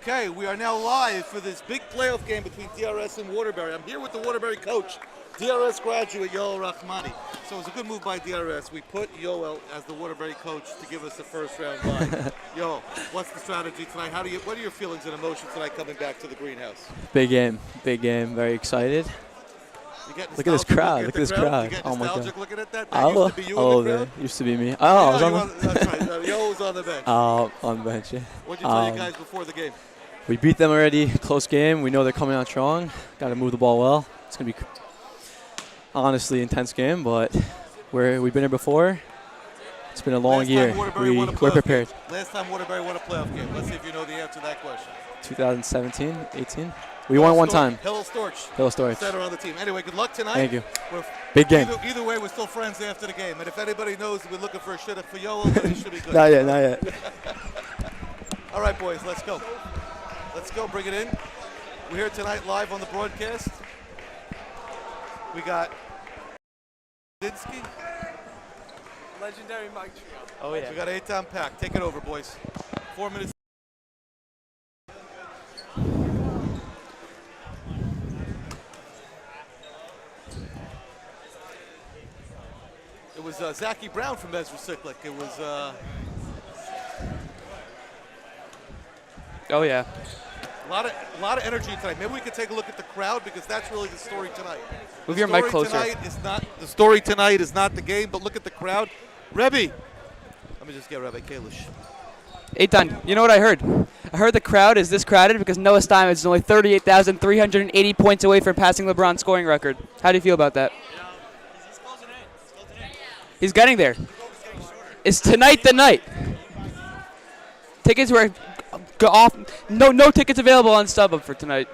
Okay, we are now live for this big playoff game between DRS and Waterbury. I'm here with the Waterbury coach, DRS graduate Yoel Rahmani. So it was a good move by DRS. We put Yoel as the Waterbury coach to give us a first round bye. Yo, what's the strategy tonight? What are your feelings and emotions tonight coming back to the greenhouse? Big game, very excited. Look at this crowd. Look at this crowd. Oh my God. Looking at that? That used to be you in the crowd? Used to be me. Oh, I was on that's right. Yo was on the bench. On the bench, yeah. What did you tell you guys before the game? We beat them already. Close game. We know they're coming out strong. Got to move the ball well. It's going to be honestly intense game, but we've been here before. It's been a long year. We're prepared. Last time Waterbury won a playoff game. Let's see if you know the answer to that question. 2017, 18. We won one time. Hillel Storch. Center on the team. Anyway, good luck tonight. Thank you. Big game. Either way, we're still friends after the game. And if anybody knows we're looking for a shit for Yoel, then it should be good. Not yet. All right, boys, let's go. Let's go. Bring it in. We're here tonight live on the broadcast. We got Medetsky. Legendary mic trio. Oh, yeah. We got Eitan pack. Take it over, boys. 4 minutes. It was Zachy Brown from Ezra Cyclic. It was Oh yeah. a lot of energy tonight. Maybe we could take a look at the crowd because that's really the story tonight. Move your mic closer. The story tonight is not the game, but look at the crowd. Rabbi, let me just get Rabbi Kalish. Eitan, you know what I heard? I heard the crowd is this crowded because Noah Steinman is only 38,380 points away from passing LeBron's scoring record. How do you feel about that? He's closing in. He's getting there. Is tonight the night? Tickets were off. No tickets available on StubHub for tonight.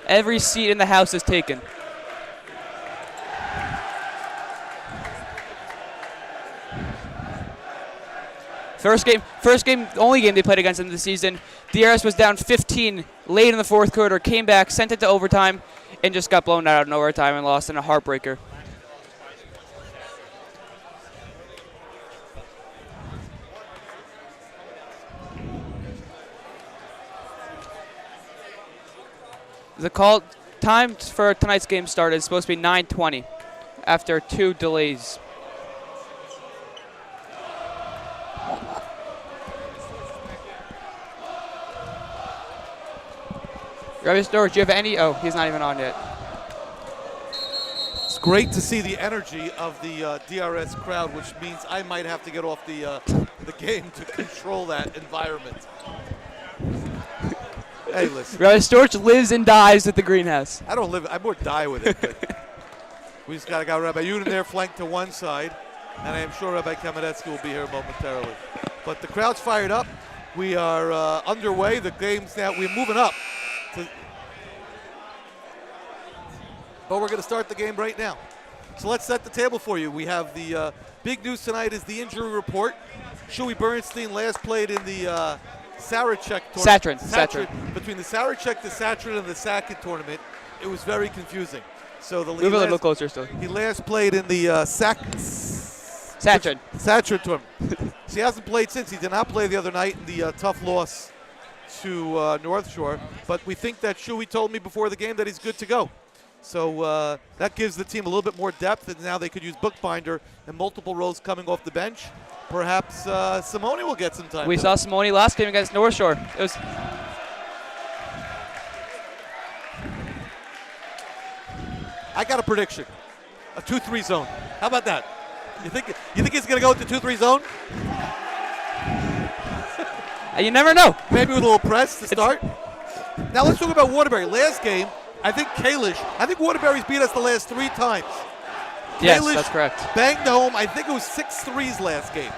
Every seat in the house is taken. First game, only game they played against them this season. DRS was down 15 late in the fourth quarter, came back, sent it to overtime, and just got blown out in overtime and lost in a heartbreaker. The call time for tonight's game started is supposed to be 9:20 after 2 delays. Rabbi Storch, do you have any? Oh, he's not even on yet. It's great to see the energy of the DRS crowd, which means I might have to get off the game to control that environment. Hey, listen. Rabbi Storch lives and dies with the greenhouse. I don't live. I more die with it. But we just got Rabbi Yudin there, flanked to one side, and I am sure Rabbi Medetsky will be here momentarily. But the crowd's fired up. We are underway. The game's now. We're moving up. But we're going to start the game right now. So let's set the table for you. We have the big news tonight is the injury report. Shuey Bernstein last played in the Sarachek tournament. Satrin. Between the Sarachek, the Satrin, and the Sackett tournament, it was very confusing. So Move a little closer still. He last played in the Satrin tournament. So he hasn't played since. He did not play the other night in the tough loss to North Shore. But we think that Shuey told me before the game that he's good to go. So that gives the team a little bit more depth, and now they could use Bookbinder and multiple rows coming off the bench. Perhaps Simone will get some time. We saw Simone last game against North Shore. It was. I got a prediction: a 2-3 zone. How about that? You think he's going to go with the 2-3 zone? You never know. Maybe with a little press to start. Now let's talk about Waterbury. Last game, I think Waterbury's beat us the last 3 times. Yes, Kalish that's correct. Banged home. I think it was 6 threes last game.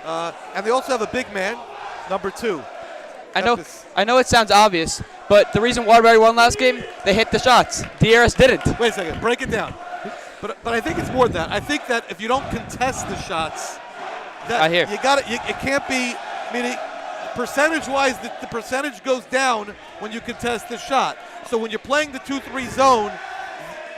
And they also have a big man, number 2. I know it sounds obvious, but the reason Waterbury won last game, they hit the shots. DRS didn't. Wait a second. Break it down. But I think it's more than that. I think that if you don't contest the shots, that it can't be. I mean, percentage-wise, the percentage goes down when you contest the shot. So when you're playing the 2-3 zone,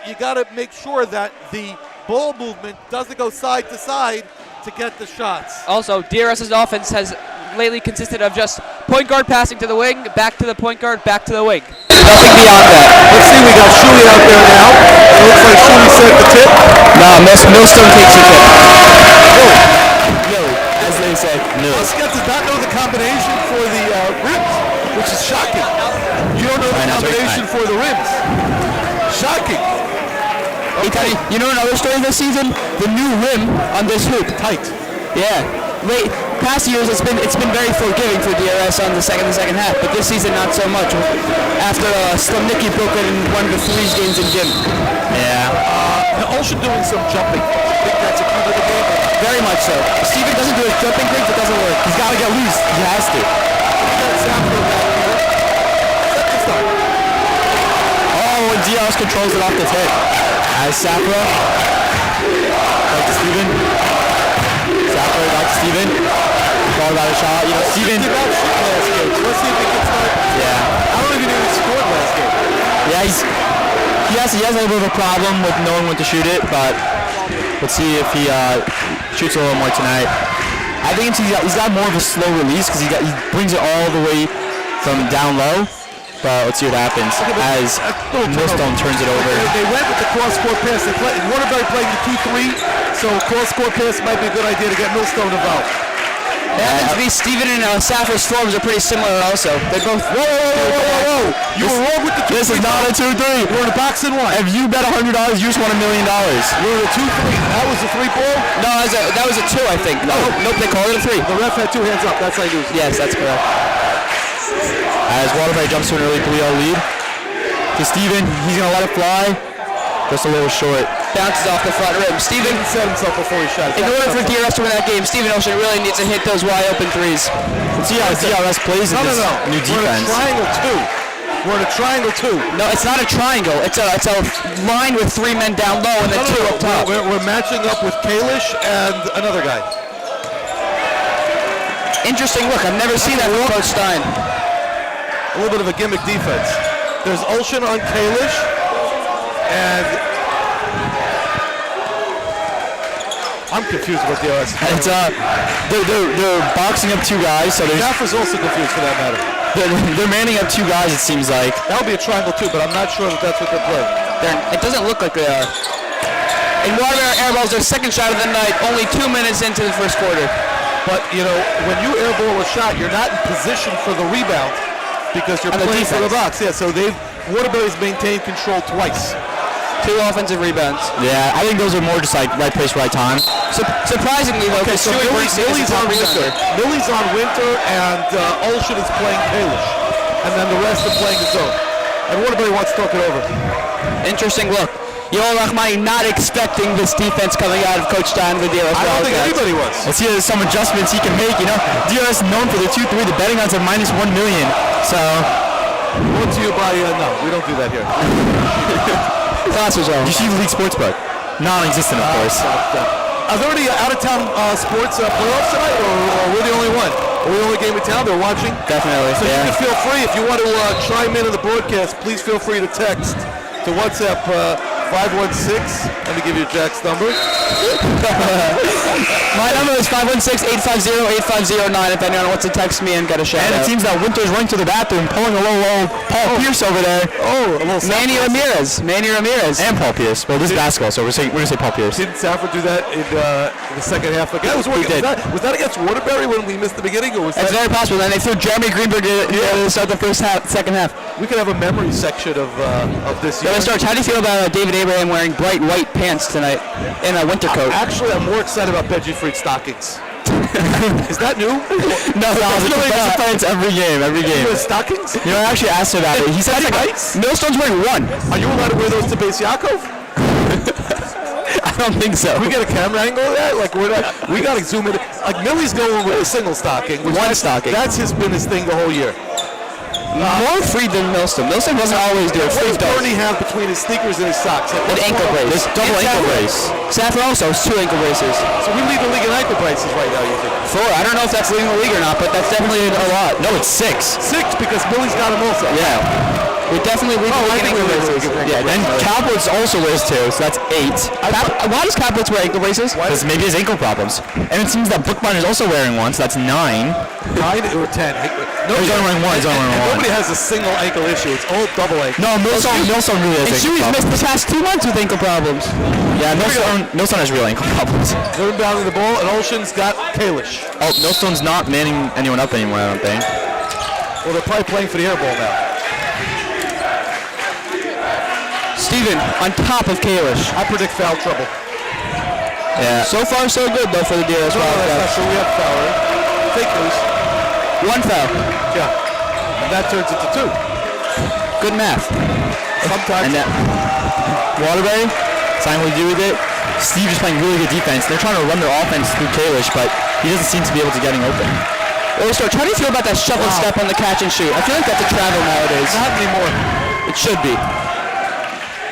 you got to make sure that the ball movement doesn't go side to side to get the shots. Also, DRS's offense has lately consisted of just Point guard passing to the wing, back to the point guard, back to the wing. Nothing beyond that. Let's see, we got Shuli out there now. It looks like Shuli set the tip. No, Millstone takes the tip. No, as they say. No. Scott does not know the combination for the rims, which is shocking. You don't know the combination for the rims. Shocking. Okay. You know another story this season? The new rim on this hoop. Tight. Yeah. Past years it's been very forgiving for DRS on the second half, but this season not so much. After Slumnicki broke it in one of the threes games in gym. Yeah. Olsen doing some jumping. I think that's a key to the game. Very much so. If Steven doesn't do his jumping things, it doesn't work. He's got to get loose. He has to. Oh, and DRS controls it off the tip. As Safra. Back to Steven. Safra back to Steven. Ball about a shot. You know, Steven. Let's see if he can start. Yeah. I don't even know if he scored last game. Yeah, he has a little bit of a problem with knowing when to shoot it, but let's see if he shoots a little more tonight. I think he's got more of a slow release because he brings it all the way from down low. But let's see what happens as Millstone turns it over. They went with the cross-court pass. Waterbury playing the 2-3, so cross-court pass might be a good idea to get Millstone involved. It happens to be Steven and Safra's forms are pretty similar also. They're both... Whoa. You were wrong with the 2-3. This is not a 2-3. We're in a box and one. If you bet $100, you just won $1 million. We're in a 2-3. That was a 3-ball? No, that was a 2, I think. Nope, they called it a 3. The ref had 2 hands up. That's how you lose. Yes, that's correct. As Waterbury jumps to an early 3-0 lead. To Steven, he's going to let it fly. Just a little short. Bounces off the front rim. Steven set himself before he shot. In order for DRS to win that game, Steven Ocean really needs to hit those wide open threes. Let's see how DRS plays in this new defense. We're in a triangle 2. No, it's not a triangle. It's a line with 3 men down low and then 2 up top. We're matching up with Kalish and another guy. Interesting look. I've never seen that from Coach Stein. A little bit of a gimmick defense. There's Olshan on Kalish, and I'm confused with the OS. It's they're boxing up 2 guys, so there's Jaffer's also confused for that matter. They're manning up 2 guys, it seems like. That'll be a triangle 2, but I'm not sure that that's what they're playing. It doesn't look like they are. And Waterbury airballs their second shot of the night, only 2 minutes into the first quarter. But, you know, when you airball a shot, you're not in position for the rebound because you're playing for the box. Yeah, so Waterbury's maintained control twice. 2 offensive rebounds. Yeah, I think those are more just like right place, right time. Surprisingly, though, okay, so Millie's on Winter. Millie's on Winter, and Olshan is playing Kalish. And then the rest are playing the zone. And Waterbury wants to talk it over. Interesting look. Yoel Rahmani not expecting this defense coming out of Coach Stein with the DRS. I don't think anybody was. Let's see some adjustments he can make. You know, DRS known for the 2-3. The betting odds are -1 million. So, brought to you by no, we don't do that here. you see the league sportsbook, non-existent, of course. Are there any out-of-town sports playoffs tonight, or we're the only one? Are we the only game in town? They're watching. Definitely. So you can feel free if you want to chime in the broadcast. Please feel free to text to WhatsApp 516. Let me give you Jack's number. My number is 516-850-8509 if anyone wants to text me and get a shout out. And it seems that Winter's running to the bathroom, pulling a little Paul Pierce over there. A little Manny Ramirez. And Paul Pierce. Well, this is basketball, so we're going to say Paul Pierce. Didn't Safford do that in the second half? Again, was that against Waterbury when we missed the beginning? Or was it's very possible. And they threw Jeremy Greenberg to start the second half. We could have a memory section of this year. How do you feel about David Abraham wearing bright white pants tonight in a winter coat? Actually, I'm more excited about Benji Freed stockings. Is that new? No, it's pants every game. Stockings? You know, I actually asked him about it. He said Millstone's wearing 1. Are you allowed to wear those to Base Yaakov? I don't think so. We get a camera angle of that? Like, we got to zoom in. Like, Millie's going with a single stocking. One stocking. That's been his thing the whole year. More Freed than Millstone. Millstone doesn't always do it. What does Bernie have between his sneakers and his socks? An ankle brace. Double ankle brace. Saffron also has 2 ankle braces. So we lead the league in ankle braces right now, you think? 4. I don't know if that's leading the league or not, but that's definitely a lot. No, it's 6. 6 because Millie's got them also. Yeah. We definitely lead the league in ankle braces. Yeah, then Kaplitz also wears 2, so that's 8. Why does Kaplitz wear ankle braces? Because maybe he has ankle problems. And it seems that Bookbinder is also wearing 1, so that's 9. 9 or 10? No, he's only wearing 1. He's only wearing 1. Nobody has a single ankle issue. It's all double ankle. No, Millstone really has ankle problems. Shuey's missed the past 2 months with ankle problems. Yeah, Millstone has real ankle problems. They're inbounding the ball, and Olshan's got Kalish. Oh, Millstone's not manning anyone up anymore, I don't think. Well, they're probably playing for the air ball now. Steven on top of Kalish. I predict foul trouble. Yeah. So far, so good, though, for the DRS No, that's not true. We have foul, right? Fake news. 1 foul. Yeah. And that turns into 2. Good math. Sometimes. And that Waterbury, something we do with it. Steve is playing really good defense. They're trying to run their offense through Kalish, but he doesn't seem to be able to get open. Also, how do you feel about that shovel step on the catch and shoot? I feel like that's a travel nowadays. Not anymore. It should be.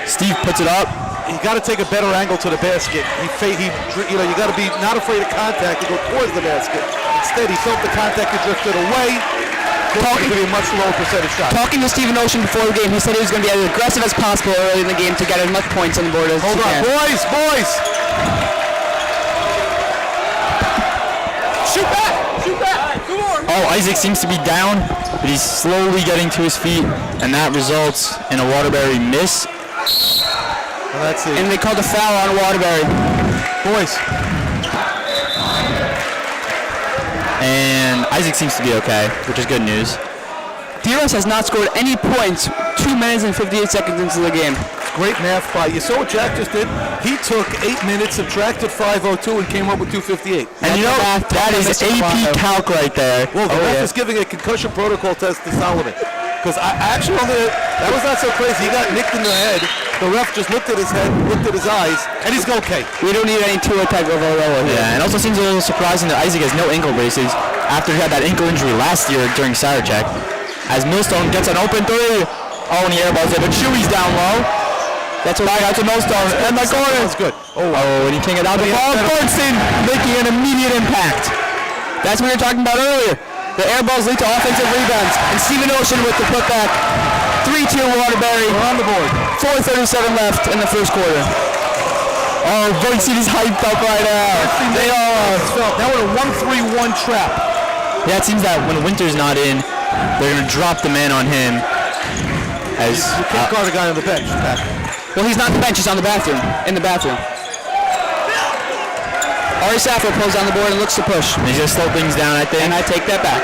Steve puts it up. You got to take a better angle to the basket. You got to be not afraid of contact and go towards the basket. Instead, he felt the contact and drifted away. Talking to be a much lower percentage shot. Talking to Stephen Ocean before the game, he said he was going to be as aggressive as possible early in the game to get as much points on the board as he can. Hold on, boys! Shoot back! Come on! Oh, Isaac seems to be down, but he's slowly getting to his feet, and that results in a Waterbury miss. Well, that's it. And they called a foul on Waterbury. Boys. And Isaac seems to be okay, which is good news. DRS has not scored any points 2 minutes and 58 seconds into the game. Great math by you. So what Jack just did, he took 8 minutes, subtracted 5:02, and came up with 2:58. And you know, that is AP calc right there. Well, the ref is giving a concussion protocol test to Solomon. Because that was not so crazy. He got nicked in the head. The ref just looked at his head, looked at his eyes, and he's okay. We don't need any Tua type of Oroa here. Yeah, and also seems a little surprising that Isaac has no ankle braces after he had that ankle injury last year during Sarachek. As Millstone gets an open 3. Oh, and he airballs it, but Chewy's down low. That's back out to Millstone, and the corner. That's good. Oh, and he can't get out the ball. Grunstein making an immediate impact. That's what we were talking about earlier. The air balls lead to offensive rebounds. And Stephen Ocean with the putback. 3-2 Waterbury. We're on the board. 4:37 left in the first quarter. Oh, Varsity is hyped up right now. They are. Now we're a 1-3-1 trap. Yeah, it seems that when Winter's not in, they're going to drop the man on him. As You can't guard a guy on the bench, Pat. Well, he's not in the bench. He's on the bathroom. In the bathroom. Arieh Saffer pulls down the board and looks to push. And he's going to slow things down, I think. And I take that back.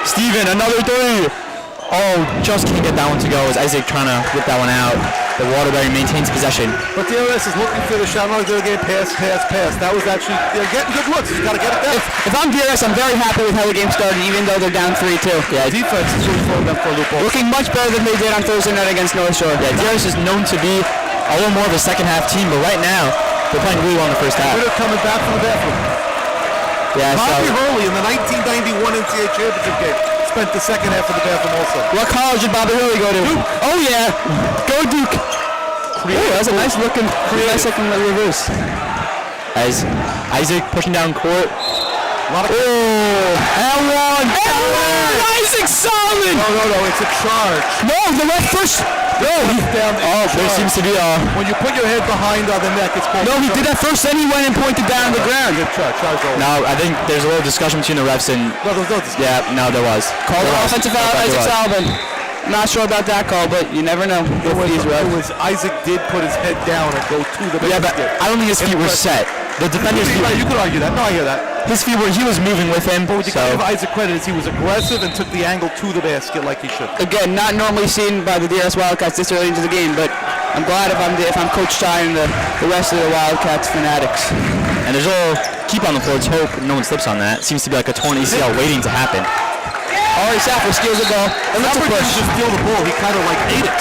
Steven, another 3. Oh, just can't get that one to go as Isaac trying to whip that one out. The Waterbury maintains possession. But the DRS is looking for the shot. Not they're getting pass. That was actually, they're getting good looks. You got to get it down. If I'm DRS, I'm very happy with how the game started, even though they're down 3-2. Yeah, defense is really throwing them for a loophole. Looking much better than they did on Thursday night against North Shore. Yeah, DRS is known to be a little more of a second half team, but right now, they're playing really well in the first half. They're coming back from the bathroom. Yeah, Bobby Hurley in the 1991 NCAA championship game spent the second half of the bathroom also. What college did Bobby Hurley go to? Duke. Oh yeah, go Duke. Ooh, that's a nice looking reverse. As Isaac pushing down court. L1! Isaac Solomon! No, it's a charge. No, the left first. No, he's down there. Oh, there seems to be a... When you put your head behind on the neck, it's called No, he did that first, then he went and pointed down the ground. Good charge over. No, I think there's a little discussion between the refs and... No, there's no discussion. Yeah, no, there was. Called an offensive foul, Isaac Solomon. Not sure about that call, but you never know. Isaac did put his head down and go to the basket. Yeah, but I don't think his feet were set. The defender's feet... You could argue that. No, I hear that. His feet were... He was moving with him, But what you can give Isaac credit is he was aggressive and took the angle to the basket like he should. Again, not normally seen by the DRS Wildcats this early into the game, but I'm glad if I'm Coach Ty and the rest of the Wildcats fanatics. And there's a little keep on the floor. Let's hope no one slips on that. Seems to be like a torn ACL waiting to happen. Arieh Saffer steals the ball. And looks to push. Didn't just steal the ball. He kind of like ate it.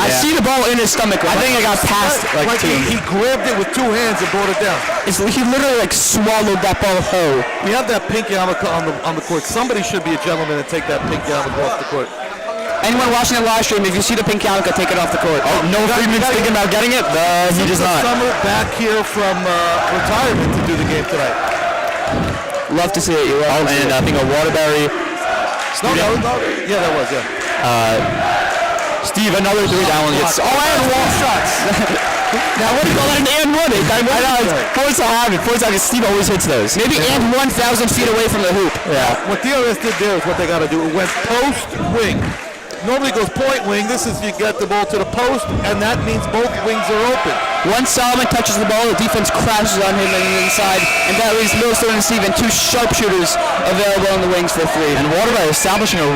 I see the ball in his stomach. I think it got past like to him. he grabbed it with 2 hands and brought it down. He literally like swallowed that ball whole. We have that pinky on the court. Somebody should be a gentleman and take that pinky yarmulke off the court. Anyone watching the live stream, if you see the pink yarmulke, take it off the court. Oh, no, Friedman's thinking about getting it. He does not. Summer back here from retirement to do the game tonight. Love to see it. And I think a Waterbury Yeah, that was, Steve, another 3 that one gets. Oh, and wall shots. Now, what do you call that? An and one? I know. Points to have it. Points to have it. Steve always hits those. Maybe and 1,000 feet away from the hoop. Yeah. What DRS did there is what they got to do. It went post wing. Normally goes point wing. This is you get the ball to the post, and that means both wings are open. Once Solomon touches the ball, the defense crashes on him on the inside, and that leaves Millstone and Steven, 2 sharpshooters available on the wings for 3. And Waterbury establishing a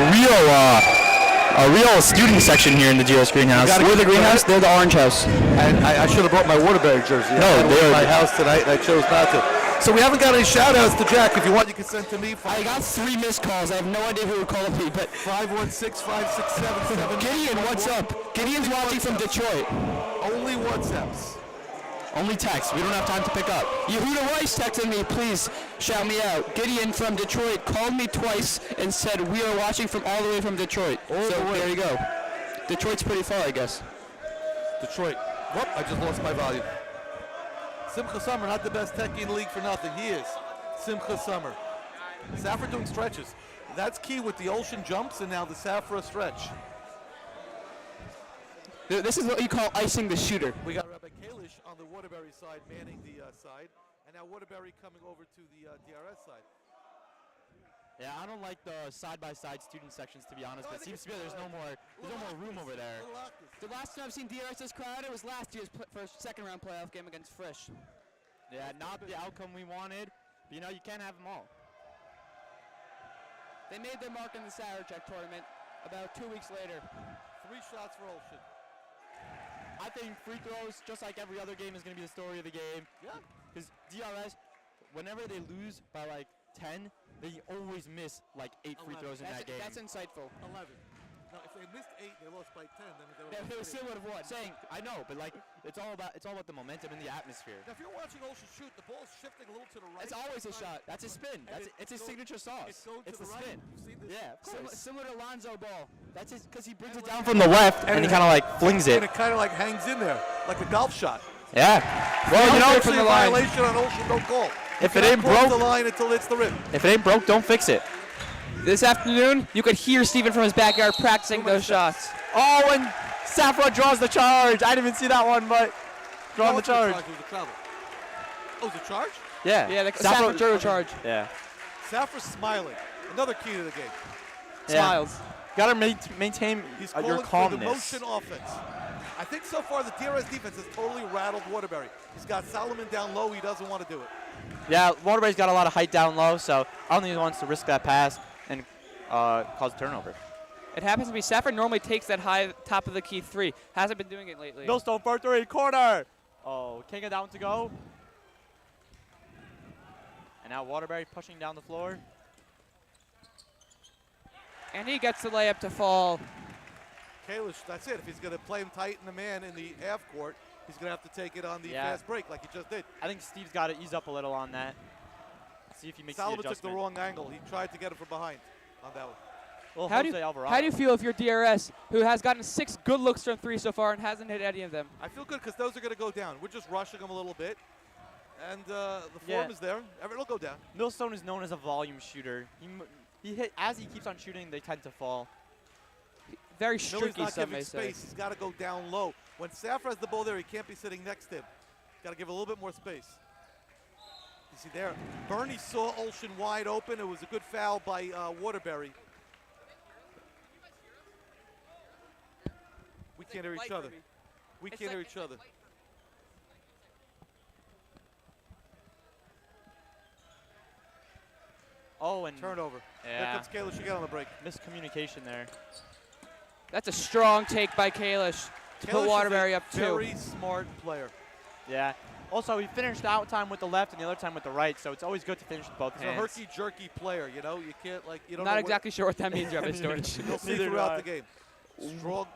real student section here in the GS greenhouse. We're the greenhouse, they're the orange house. And I should have brought my Waterbury jersey. No, they're my house tonight, and I chose not to. So we haven't got any shout-outs to Jack. If you want, you can send to me. I got 3 missed calls. I have no idea who would call me, but 516-567-7. Gideon, what's up? Gideon's watching from Detroit. Only WhatsApps. Only text. We don't have time to pick up. Yehuda Weiss texted me, please shout me out. Gideon from Detroit called me twice and said we are watching from all the way from Detroit. There you go. Detroit's pretty far, I guess. Detroit. Whoop, I just lost my volume. Simcha Summer, not the best techie in the league for nothing. He is. Simcha Summer. Safra doing stretches. That's key with the Ocean jumps and now the Safra stretch. This is what you call icing the shooter. We got Rabbi Kalish on the Waterbury side manning the side, and now Waterbury coming over to the DRS side. Yeah, I don't like the side-by-side student sections, to be honest, but it seems to be there's no more room over there. The last time I've seen DRS this crowded was last year's first second-round playoff game against Frisch. Yeah, not the outcome we wanted, but you know, you can't have them all. They made their mark in the Sarachek tournament about 2 weeks later. 3 shots for Olshin. I think free throws, just like every other game, is going to be the story of the game. Yeah. Because DRS, whenever they lose by like 10, they always miss like 8 free throws in that game. That's insightful. 11. Now, if they missed 8, they lost by 10. Then they still would have won. I know, but like it's all about the momentum and the atmosphere. Now, if you're watching Olshin shoot, the ball's shifting a little to the right. It's always a shot. That's his spin. It's his signature sauce. It's the spin. Yeah, similar to Lonzo Ball. That's his because he brings it down from the left and he kind of like flings it. And it kind of like hangs in there like a golf shot. Yeah. Well, you know, from the violation on Olshin, don't call. If it ain't broke, the line until it's the rim. If it ain't broke, don't fix it. This afternoon, you could hear Steven from his backyard practicing those shots. Oh, and Safra draws the charge. I didn't even see that one, but drawing the charge. It was a travel. Oh, it was a charge? Yeah. Yeah, the Safra drew a charge. Yeah. Safra's smiling. Another key to the game. Smiles. Got to maintain your calmness. He's calling for the motion offense. I think so far the DRS defense has totally rattled Waterbury. He's got Solomon down low. He doesn't want to do it. Yeah, Waterbury's got a lot of height down low, so I don't think he wants to risk that pass and cause a turnover. It happens to be Safra normally takes that high top of the key 3. Hasn't been doing it lately. Millstone for 3, corner. Oh, can't get down to go. And now Waterbury pushing down the floor. And he gets the layup to fall. Kalish, that's it. If he's going to play him tight in the man in the half court, he's going to have to take it on the fast break like he just did. I think Steve's got to ease up a little on that. See if he makes Solomon the adjustment. took the wrong angle. He tried to get him from behind on that one. Well, how do you feel if you're DRS, who has gotten 6 good looks from 3 so far and hasn't hit any of them? I feel good because those are going to go down. We're just rushing them a little bit. And the form is there. It'll go down. Millstone is known as a volume shooter. He hit as he keeps on shooting, they tend to fall. Very streaky, not some may giving space. say. He's got to go down low. When Safra has the ball there, he can't be sitting next to him. Got to give a little bit more space. You see there, Bernie saw Olshin wide open. It was a good foul by Waterbury. We can't hear each other. We can't hear each other. Oh, and turnover. Yeah. There comes Kalish again on the break. Miscommunication there. That's a strong take by Kalish to put Waterbury up 2. Very smart player. Yeah. Also, he finished out time with the left and the other time with the right, so it's always good to finish with both hands. He's a herky-jerky player, you know? You can't, like, you don't Not know exactly sure what that means, Rabbi Storage. You'll see throughout the game. Strong.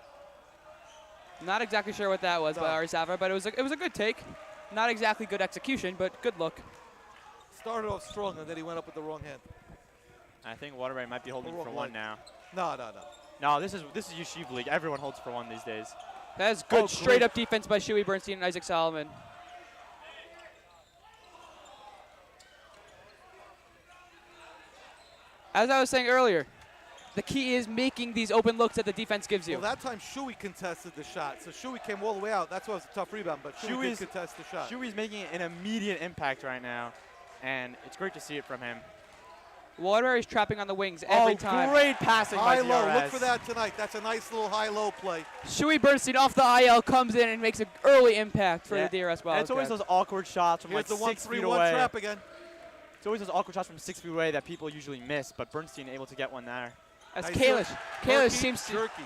Not exactly sure what that was by Ari Safra, but it was a good take. Not exactly good execution, but good look. Started off strong, and then he went up with the wrong hand. I think Waterbury might be holding for 1 now. No. No, this is Yeshiva League. Everyone holds for 1 these days. That is good straight-up defense by Shuey Bernstein and Isaac Solomon. As I was saying earlier, The key is making these open looks that the defense gives you. Well, that time Shuey contested the shot. So Shuey came all the way out. That's why it was a tough rebound, but Shuey did contest the shot. Shuey's making an immediate impact right now, and it's great to see it from him. Waterbury's trapping on the wings every time. Great passing by DRS. High-low. Look for that tonight. That's a nice little high-low play. Shuey Bernstein off the IL comes in and makes an early impact for the DRS Wildcats. It's always those awkward shots from Here's like the 6 feet 1-3-1 away. trap again. It's always those awkward shots from 6 feet away that people usually miss, but Bernstein able to get one there. As Nice Kalish seems to... jerky.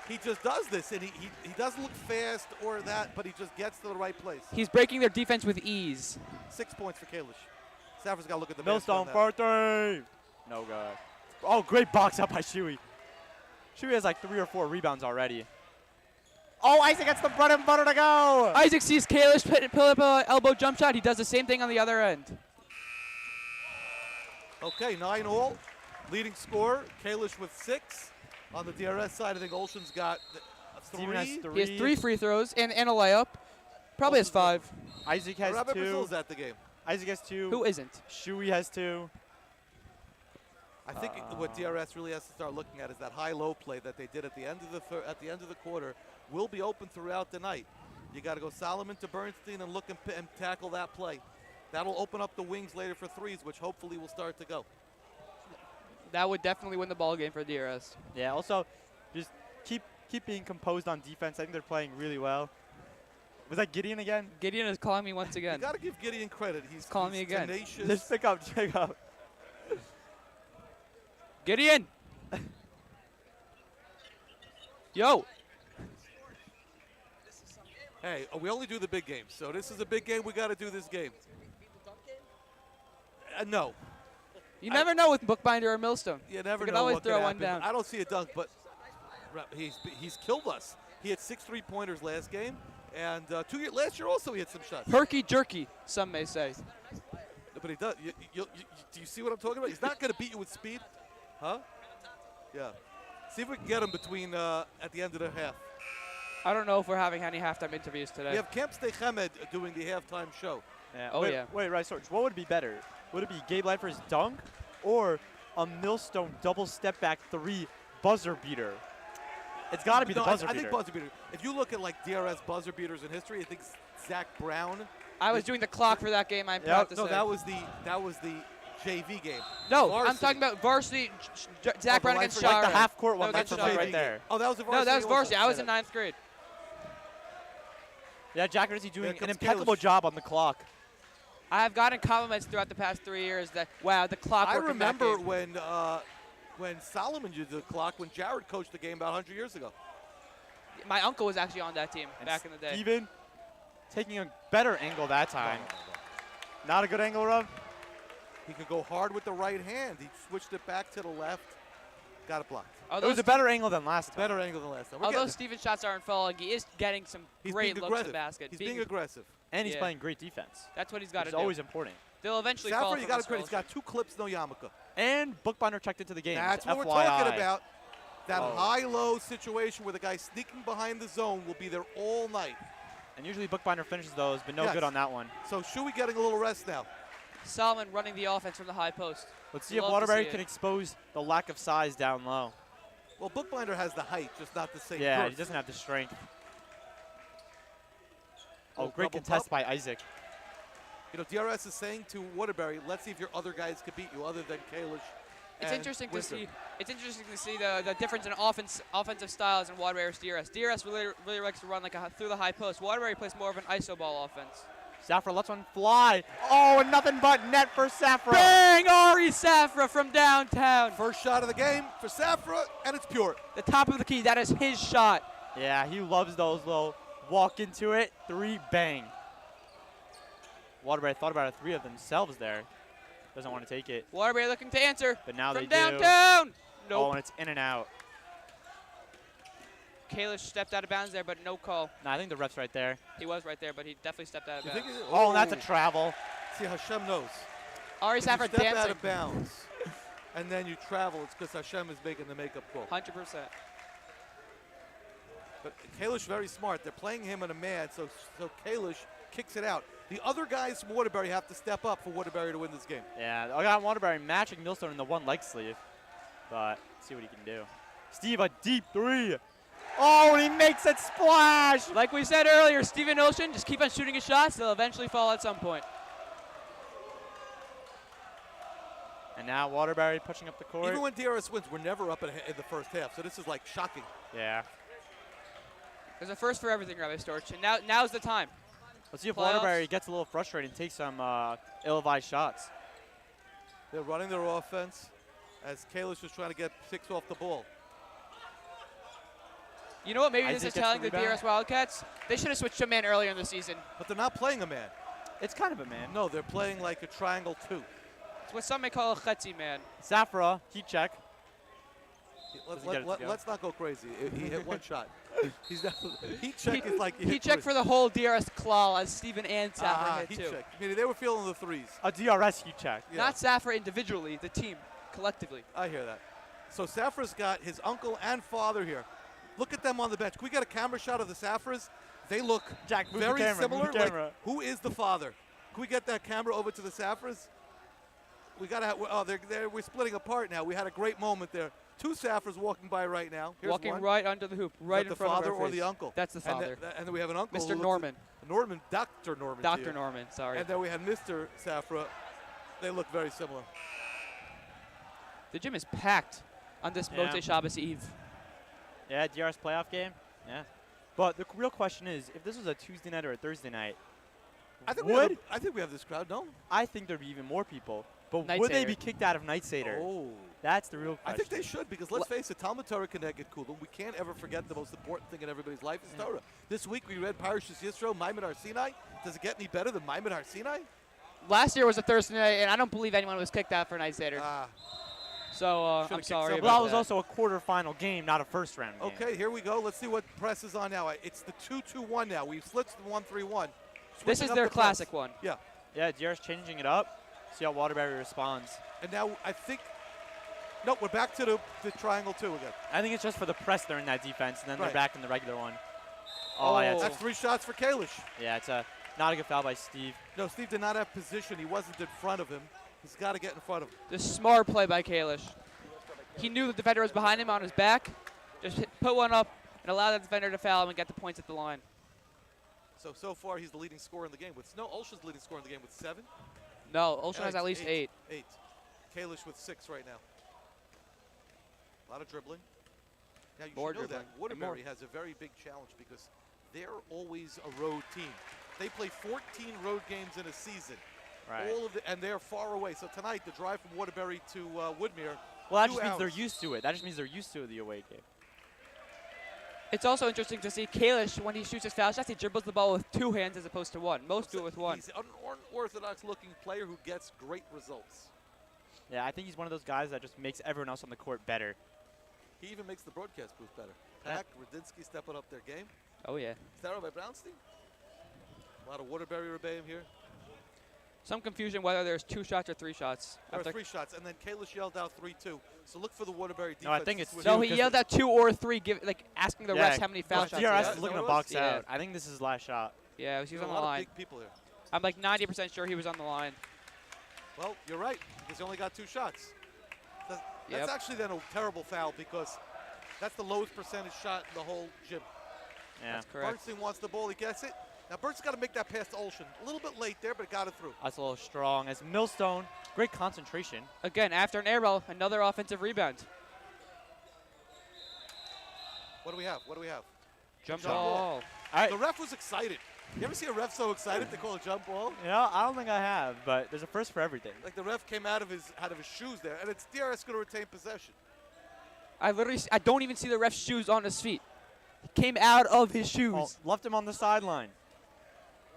He just does this, and he doesn't look fast or that, but he just gets to the right place. He's breaking their defense with ease. 6 points for Kalish. Stafford's got to look at the Millstone for 3. No good. Oh, great box up by Shuey. Shuey has like 3 or 4 rebounds already. Oh, Isaac gets the bread and butter to go. Isaac sees Kalish pull up an elbow jump shot. He does the same thing on the other end. Okay, 9 all. Leading scorer, Kalish with 6. On the DRS side, I think Olson's got 3. Has 3. He has 3 free throws and a layup. Probably has 5. Isaac has Rabbi 2. Brazil's at the game. Isaac has 2. Who isn't? Shuey has 2. I think what DRS really has to start looking at is that high-low play that they did at the end of the quarter will be open throughout the night. You got to go Solomon to Bernstein and look and tackle that play. That'll open up the wings later for threes, which hopefully will start to go. That would definitely win the ball game for DRS. Yeah, also just keep being composed on defense. I think they're playing really well. Was that Gideon again? Gideon is calling me once again. You got to give Gideon credit. He's calling me again. Tenacious. Just pick up. Gideon! Yo! Hey, we only do the big games, so this is a big game. We got to do this game. No. You never know with Bookbinder or Millstone. You never could know always what throw could one happen. down. I don't see a dunk, but he's killed us. He had 6 3-pointers last game, and last year also he had some shots. Herky jerky, some may say. But he does. Do you see what I'm talking about? He's not going to beat you with speed. Huh? Yeah. See if we can get him between at the end of the half. I don't know if we're having any halftime interviews today. We have Camp Stay Hamed doing the halftime show. Yeah. Oh, wait, yeah. Wait, right, Sorge, what would be better? Would it be Gabe Leifer's dunk or a Millstone double step back 3 buzzer beater? It's got to be the buzzer beater. I think buzzer beater. If you look at like DRS buzzer beaters in history, I think Zach Brown. I was doing the clock for that game. I'm proud to say. No, that was the JV game. No, Varsity. I'm talking about Varsity. Zach Brown against Shaya. Like the half court one, No, that's right there. Oh, that was a Varsity. No, that was Varsity. I was also. in 9th grade. Yeah, Jack Rizzi doing Here an comes impeccable Kalish. job on the clock. I have gotten compliments throughout the past 3 years that, wow, the clock I working back remember in. when Solomon used the clock when Jared coached the game about 100 years ago. My uncle was actually on that team back in the day. Steven taking a better angle that time. Not a good angle, Rob? He could go hard with the right hand. He switched it back to the left. Got it blocked. It was a better angle than last time. Better angle than last time. Although Steven's shots aren't falling, he is getting some great looks at the basket. He's being aggressive. And he's Yeah. playing great defense. That's what he's got to It's do. always important. They'll eventually fall Stafford, you from got us to credit. He's also. got 2 clips, no yarmulke. And Bookbinder checked into the game. That's what FYI. we're talking about. That high-low situation where the guy sneaking behind the zone will be there all night. And usually Bookbinder finishes those, but no good on that one. So Shuey getting a little rest now. Solomon running the offense from the high post. Let's see if Love to Waterbury see can it. expose the lack of size down low. Well, Bookbinder has the height, just not the same Yeah, girth. he doesn't have the strength. Oh, Little great double contest up. by Isaac. You know, DRS is saying to Waterbury, let's see if your other guys could beat you other than Kalish. It's interesting to see. It's interesting to see the difference in offensive styles in Waterbury versus DRS. DRS really likes to run like through the high post. Waterbury plays more of an iso ball offense. Safra lets one fly. Oh, and nothing but net for Safra. Bang! Ari Safra from downtown. First shot of the game for Safra, and it's pure. The top of the key. That is his shot. Yeah, he loves those little walk into it, 3 bang. Waterbury thought about a 3 of themselves there. Doesn't want to take it. Waterbury looking to answer. But now from they downtown. do. Nope. Oh, and it's in and out. Kalish stepped out of bounds there, but no call. No, I think the ref's right there. He was right there, but he definitely stepped out of You bounds. think Oh, and that's a travel. See, Hashem knows. Ari If you Safra step out dancing. of bounds, and then you travel, it's because Hashem is making the makeup call. 100%. But Kalish very smart. They're playing him in a man, so Kalish kicks it out. The other guys from Waterbury have to step up for Waterbury to win this game. Yeah, I got Waterbury matching Millstone in the one leg sleeve. But See what he can do. Steve, a deep 3. Oh, and he makes it splash. Like we said earlier, Steven Ocean, just keep on shooting his shots. They'll eventually fall at some point. And now Waterbury pushing up the court. Even when DRS wins, we're never up in the first half, so this is like shocking. Yeah. There's a first for everything, Rabbi Storch, and now's the time. Let's see if Playoffs. Waterbury gets a little frustrated and takes some ill-advised shots. They're running their offense as Kalish was trying to get 6 off the ball. You know what? Maybe Isaac this is gets telling the the rebound. DRS Wildcats they should have switched a man earlier in the season. But they're not playing a man. It's kind of a man. No, they're playing like a triangle 2. It's what some may call a chetzi man. Safra, heat check. Let's not go crazy. He hit 1 shot. He's heat check is like He checked for the whole DRS claw as Steven and Safra hit heat too. check. I mean, they were feeling the 3s. A DRS heat check. Yeah. Not Safra individually, the team collectively. I hear that. So Safra's got his uncle and father here. Look at them on the bench. Can we get a camera shot of the Safras? They look Jack, move very the camera, similar. move the camera. Like, who is the father? Can we get that camera over to the Safras? We got to have, oh, we're splitting apart now. We had a great moment there. 2 Safras walking by right now. Here's Walking one. right under the hoop, right in the front of father our or face. the uncle? That's the father. And then we have an uncle. Mr. Norman. Dr. Norman. Dr. here. Norman, sorry. And then we had Mr. Safra. They look very similar. The gym is packed on this Motzei Shabbos Eve. Yeah, DRS playoff game. Yeah. But the real question is, if this was a Tuesday night or a Thursday night, I think we have this crowd, no? I think there'd be even more people. But Night would they Seder. be kicked out of Night Seder? Oh. That's the real question. I think they should, because let's face it, Talmud Torah can get cool. We can't ever forget the most important thing in everybody's life is Torah. This week we read Parashas Yisro, Maimon Har Sinai. Does it get any better than Maimon Har Sinai? Last year was a Thursday night, and I don't believe anyone was kicked out for Night Seder. So I'm Should've sorry kicked about Well, that was that. also a quarterfinal game, not a first-round game. Okay, here we go. Let's see what press is on now. It's the 2-2-1 now. We've switched to the 1-3-1. This Switching is up their the press. classic one. Yeah. Yeah, DRS changing it up. See how Waterbury responds. And now I think, no, we're back to the triangle 2 again. I think it's just for the press they're in that defense, and then Right. they're back in the regular one. Oh, yeah, That's 3 shots for Kalish. yeah, it's not a good foul by Steve. No, Steve did not have position. He wasn't in front of him. He's got to get in front of him. The smart play by Kalish. He knew the defender was behind him on his back. Just put one up and allow the defender to foul him and get the points at the line. So far he's the leading scorer in the game. Olshan's the leading scorer in the game with 7. No, Olshan has Yeah, at least 8. 8. Kalish with 6 right now. A lot of dribbling. Now you More should know dribbling. that Waterbury has a very big challenge because they're always a road team. They play 14 road games in a season. Right. And they're far away. So tonight, the drive from Waterbury to Woodmere. Well, that 2 just means they're hours. used to it. That just means they're used to the away game. It's also interesting to see Kalish, when he shoots his foul shots, he dribbles the ball with 2 hands as opposed to 1. Most do it with 1. He's an unorthodox-looking player who gets great results. Yeah, I think he's one of those guys that just makes everyone else on the court better. He even makes the broadcast booth better. Pack, Radinsky stepping up their game. Oh, yeah. Is that Rabbi Brownstein? A lot of Waterbury Rebbeim here. Some confusion whether there's 2 shots or 3 shots. There are 3 shots, and then Kalish yelled out 3-2. So look for the Waterbury defense. No, I think it's to switch. No, he yelled out 2 or 3, asking the refs how many foul shots he DRS has. is looking that to what it box was? out. I think this is his last shot. Yeah, he was There's on a the lot line. of big people here. I'm like 90% sure he was on the line. Well, you're right, because he only got 2 shots. That's Yep. actually then a terrible foul because that's the lowest percentage shot in the whole gym. Yeah. That's correct. Bernstein wants the ball, he gets it. Now Bert's got to make that pass to Olshan. A little bit late there, but it got it through. That's a little strong. As Millstone, great concentration. Again, after an air ball, another offensive rebound. What do we have? What do we have? Jump Jump ball. All right. The ref was excited. You ever see a ref so excited they call a jump ball? Yeah, I don't think I have, but there's a first for everything. Like the ref came out of his shoes there, and it's DRS going to retain possession. I don't even see the ref's shoes on his feet. He came out of his shoes. Oh, left him on the sideline.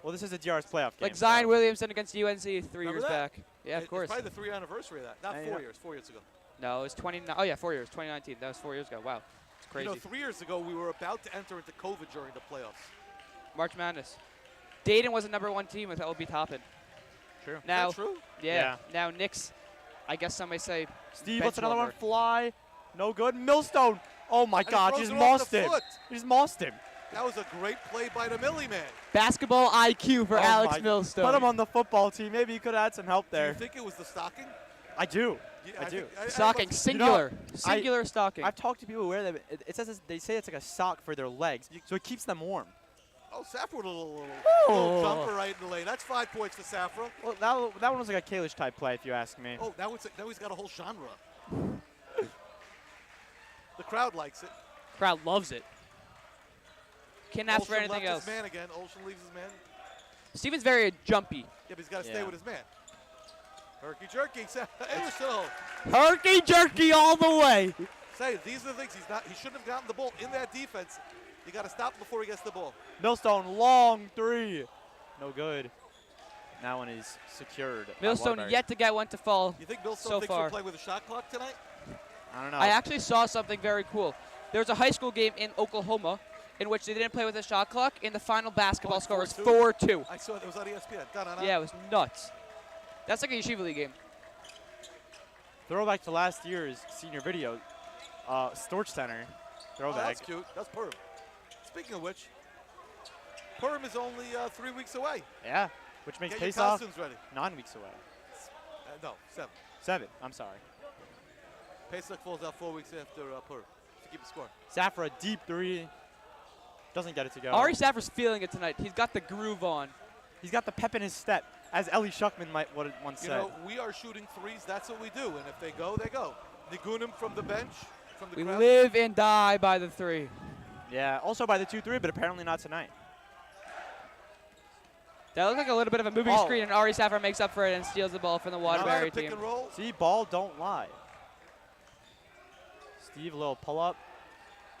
Well, this is a DRS playoff game. Like Zion so- Williamson against UNC 3 Remember years that? back. Yeah, of It's course. probably the 3rd anniversary of that. Not Yeah, 4 yeah. years, 4 years ago. No, it was 20. Oh yeah, 4 years. 2019. That was 4 years ago. Wow, it's crazy. You know, 3 years ago, we were about to enter into COVID during the playoffs. March Madness. Dayton was the #1 team with Obi Toppin. True. Now, Is that true? yeah. Now Knicks. I guess some may say. Steve, bench what's another one? warmer. Fly. No good. Millstone. Oh, my And he God. throws Just it off mossed the him. foot. He just mossed him. That was a great play by the Millie man. Basketball IQ for Oh Alex my- Millstone. Put him on the football team. Maybe he could have had some help Do you there. think it was the stocking? I do. Yeah, I do. Stocking, singular. Singular stocking. I've talked to people who wear them. It says they say it's like a sock for their legs, so it keeps them warm. Oh, Safra with a little jumper right in the lane. That's 5 points for Safra. Well, that one was like a Kalish type play, if you ask me. Oh, now he's got a whole genre. The crowd likes it. Crowd loves it. Can't ask for anything else. His man again. Olsen leaves his man. Steven's very jumpy. Yeah, but he's got to stay with his man. Herky jerky. Herky jerky all the way. Say, these are the things he shouldn't have gotten the ball in that defense. You got to stop him before he gets the ball. Millstone, long three. No good. That one is secured. Millstone yet to get one to fall. You think Millstone so thinks far. we'll play with a shot clock tonight? I don't know. I actually saw something very cool. There was a high school game in Oklahoma in which they didn't play with a shot clock, and the final basketball score was 4-2. I saw it. It was on ESPN. Yeah, it was nuts. That's like a Yeshiva League game. Throwback to last year's senior video. Storch Center. Throwback. Oh, that's cute. That's Purim. Speaking of which, Purim is only 3 weeks away. Yeah, which makes Get your Pesach costumes ready. 9 weeks away. No, 7. 7. I'm sorry. Pesach falls out 4 weeks after Purim to keep the score. Safra, deep three. Doesn't get it to go. Ari Safra's feeling it tonight. He's got the groove on. He's got the pep in his step, as Eli Shuckman might once said. You know, we are shooting threes. That's what we do. And if they go, they go. Nigunim from the bench, from the We crowd. live and die by the three. Yeah, also by the 2-3, but apparently not tonight. That looked like a little bit of a moving screen, and Ari Safra makes up for it and steals the ball from the Waterbury pick team. and roll. See, ball don't lie. Steve, a little pull-up.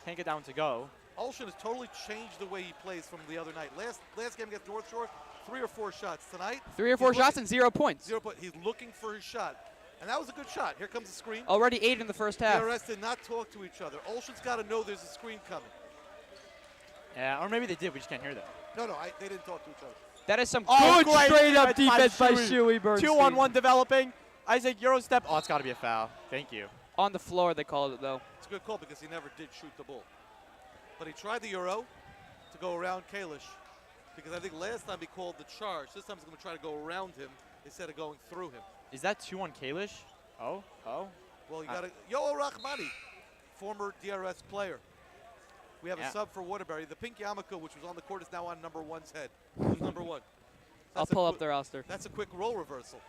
Can't get that one to go. Olsen has totally changed the way he plays from the other night. Last game against North Shore, 3 or 4 shots. Tonight, 3 or 4 shots and 0 points. 0 points. He's looking for his shot. And that was a good shot. Here comes the screen. Already 8 in the first half. DRS did not talk to each other. Olsen's got to know there's a screen coming. Yeah, or maybe they did. We just can't hear that. No, they didn't talk to each other. That is some good good straight-up defense by Shuey Bernstein. 2-on-1 developing. Isaac, Euro step. Oh, it's got to be a foul. Thank you. On the floor, they called it, though. It's a good call because he never did shoot the ball. But he tried the Euro to go around Kalish because I think last time he called the charge. This time he's going to try to go around him instead of going through him. Is that 2 on Kalish? Oh. Well, you got to Yoel Rahmani, former DRS player. We have a sub for Waterbury. The pink yarmulke, which was on the court, is now on number 1's head. Who's number 1? I'll pull up the roster. That's a quick role reversal.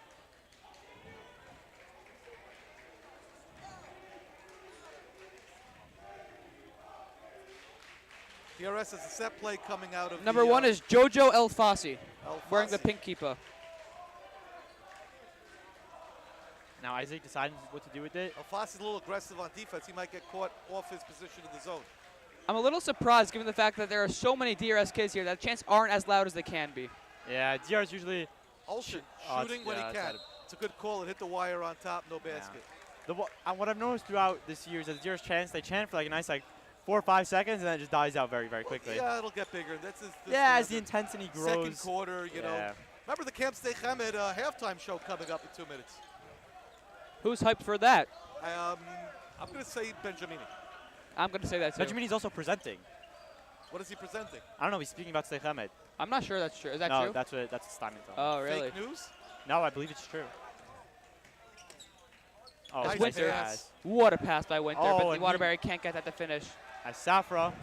DRS has a set play coming out of Number 1 is Jojo El Fassi, wearing the Fassi. pink kippah. Now Isaac deciding what to do with it. El Fassi's a little aggressive on defense. He might get caught off his position in the zone. I'm a little surprised given the fact that there are so many DRS kids here that chants aren't as loud as they can be. Yeah, DR's usually Olsen shooting when he can. It's a good call. It hit the wire on top, no basket. What I've noticed throughout this year is that DR's chants, they chant for like a nice 4 or 5 seconds, and then it just dies out very, very quickly. Yeah, it'll get bigger. As the intensity grows. Second quarter, you know. Remember the Camp Stay Chemed halftime show coming up in 2 minutes. Who's hyped for that? I'm going to say Benjamini. I'm going to say that too. Benjamini's also presenting. What is he presenting? I don't know. He's speaking about Stay Chemed. I'm not sure that's true. Is that no, true? that's what Steinman told me. Oh, really? Fake news? No, I believe it's true. Oh, That's nice Winter. pass. What a pass by Winter, Oh, but the and Waterbury can't get that to finish. As Safra.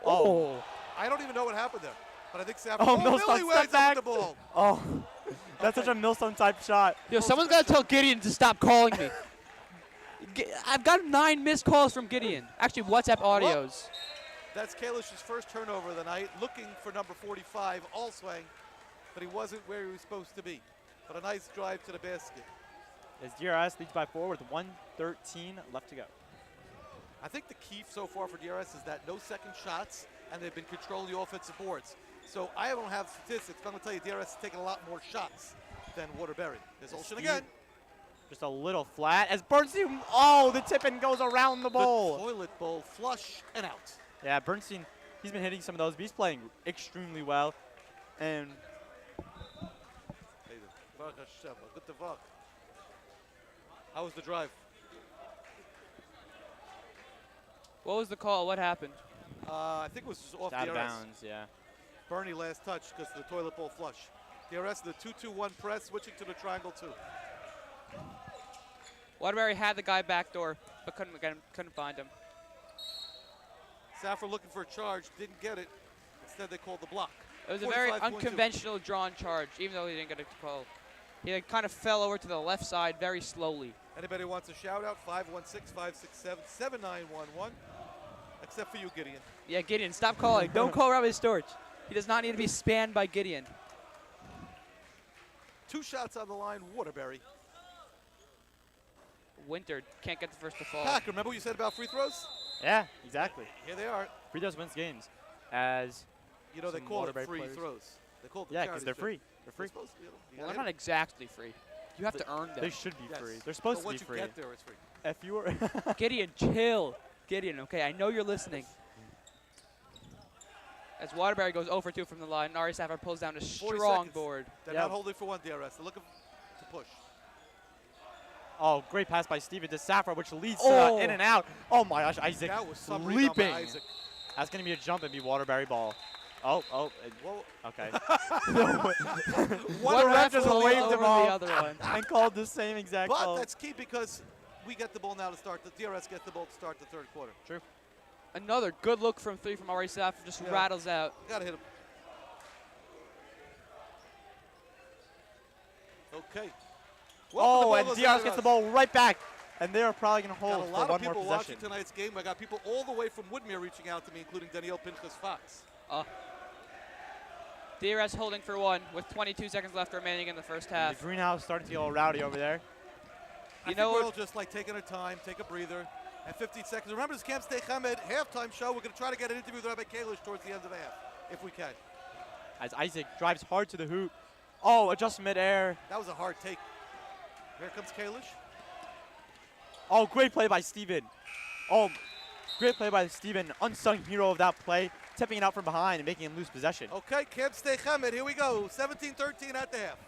Oh. I don't even know what happened there, but I think Safra. Oh, Millstone really step back. the ball. Oh, that's such a Millstone type shot. Yo, someone's got to tell Gideon to stop calling me. I've got 9 missed calls from Gideon. Actually, WhatsApp audios. That's Kalish's first turnover of the night, looking for number 45, Allswang, but he wasn't where he was supposed to be. But a nice drive to the basket. As DRS leads by 4 with 1:13 left to go. I think the key so far for DRS is that no second shots, and they've been controlling the offensive boards. So I don't have statistics, but I'm going to tell you DRS has taken a lot more shots than Waterbury. There's Olsen again. Just a little flat as Bernstein. Oh, the tip-in goes around the bowl. The toilet bowl, flush and out. Yeah, Bernstein, he's been hitting some of those, but he's playing extremely well. And good to Vuk. How was the drive? What was the call? What happened? I think it was just off out of DRS. bounds, yeah. Bernie last touch because of the toilet bowl flush. DRS, the 2-2-1 press, switching to the triangle 2. Waterbury had the guy backdoor, but couldn't get him, couldn't find him. Safra looking for a charge, didn't get it. Instead, they called the block. It was a very unconventional drawn charge, even though he didn't get a call. He like, kind of fell over to the left side very slowly. Anybody wants a shout out? 516-567-7911. Except for you, Gideon. Yeah, Gideon, stop calling. Don't call Rabbi Storch. He does not need to be spammed by Gideon. 2 shots on the line, Waterbury. Winter can't get the first to fall. Pack, remember what you said about free throws? Yeah, exactly. Here they are. Free throws wins games. As you know, they call Waterbury it free players. throws. They call it the yeah, because they're free. They're free. Supposed to be, Well, they're not exactly free. You have to earn them. They should be free. They're supposed to be free. Once you get there, it's free. If you were Gideon, chill. Gideon, okay, I know you're listening. As Waterbury goes 0 for 2 from the line, Arieh Safar pulls down a strong board. They're not holding for one DRS. They're looking to push. Oh, great pass by Steven to Safra, which leads to in and out. Oh my gosh, Isaac that was some leaping. Isaac. That's going to be a jump and be Waterbury ball. Oh, whoa. Okay. One ref just waved him off the other one. and called the same exact But call. that's key because we get the ball now to start. The DRS gets the ball to start the third quarter. True. Another good look from 3 from Arieh Safar, just rattles out. Gotta hit him. Okay. And DRS gets the ball right back. And they're probably going to hold got a for lot one of people more watching possession. tonight's game. I got people all the way from Woodmere reaching out to me, including Danielle Pinchas-Fox. DRS holding for 1 with 22 seconds left remaining in the first half. The greenhouse starting to get all rowdy over there. I think we're all just like taking our time, take a breather, and 15 seconds. Remember this Camp Stay Hamed halftime show. We're going to try to get an interview with Rabbi Kalish towards the end of the half, if we can. As Isaac drives hard to the hoop. Oh, adjust midair. That was a hard take. Here comes Kalish. Oh, great play by Steven. Oh, great play by Steven. Unsung hero of that play. Tipping it out from behind and making him lose possession. Okay, Camp Stay Hamed. Here we go. 17-13 at the half.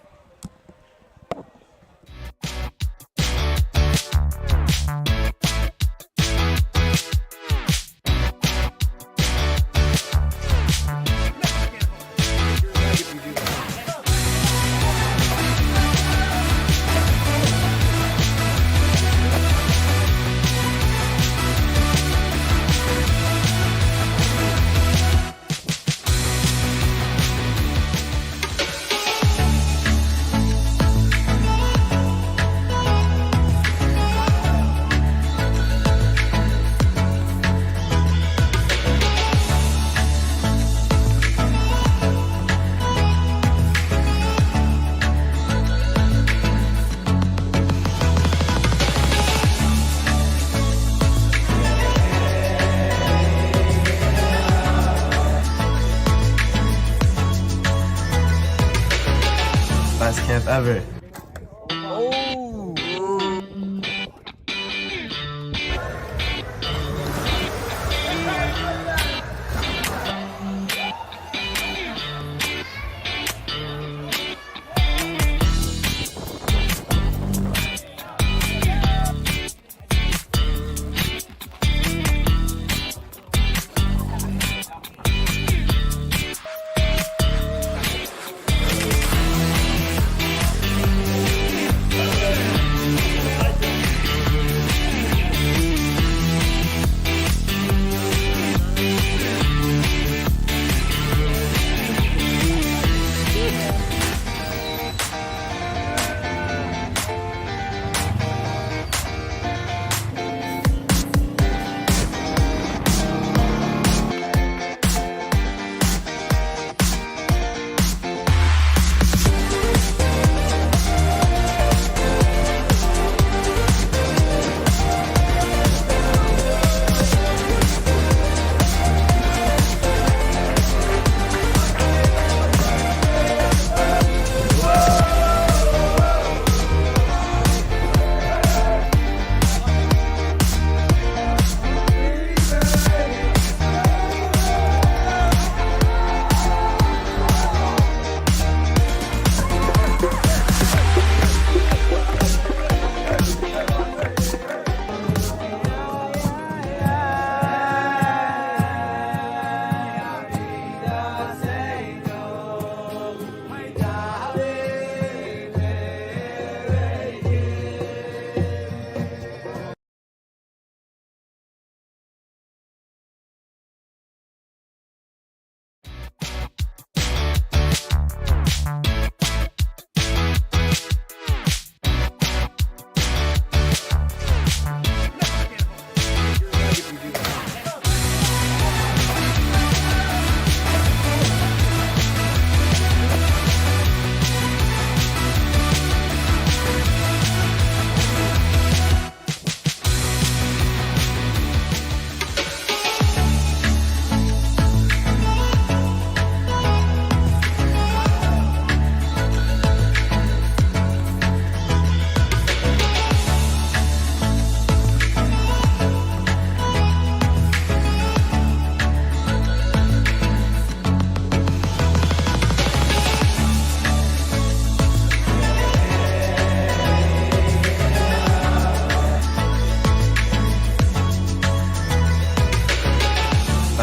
Best camp ever.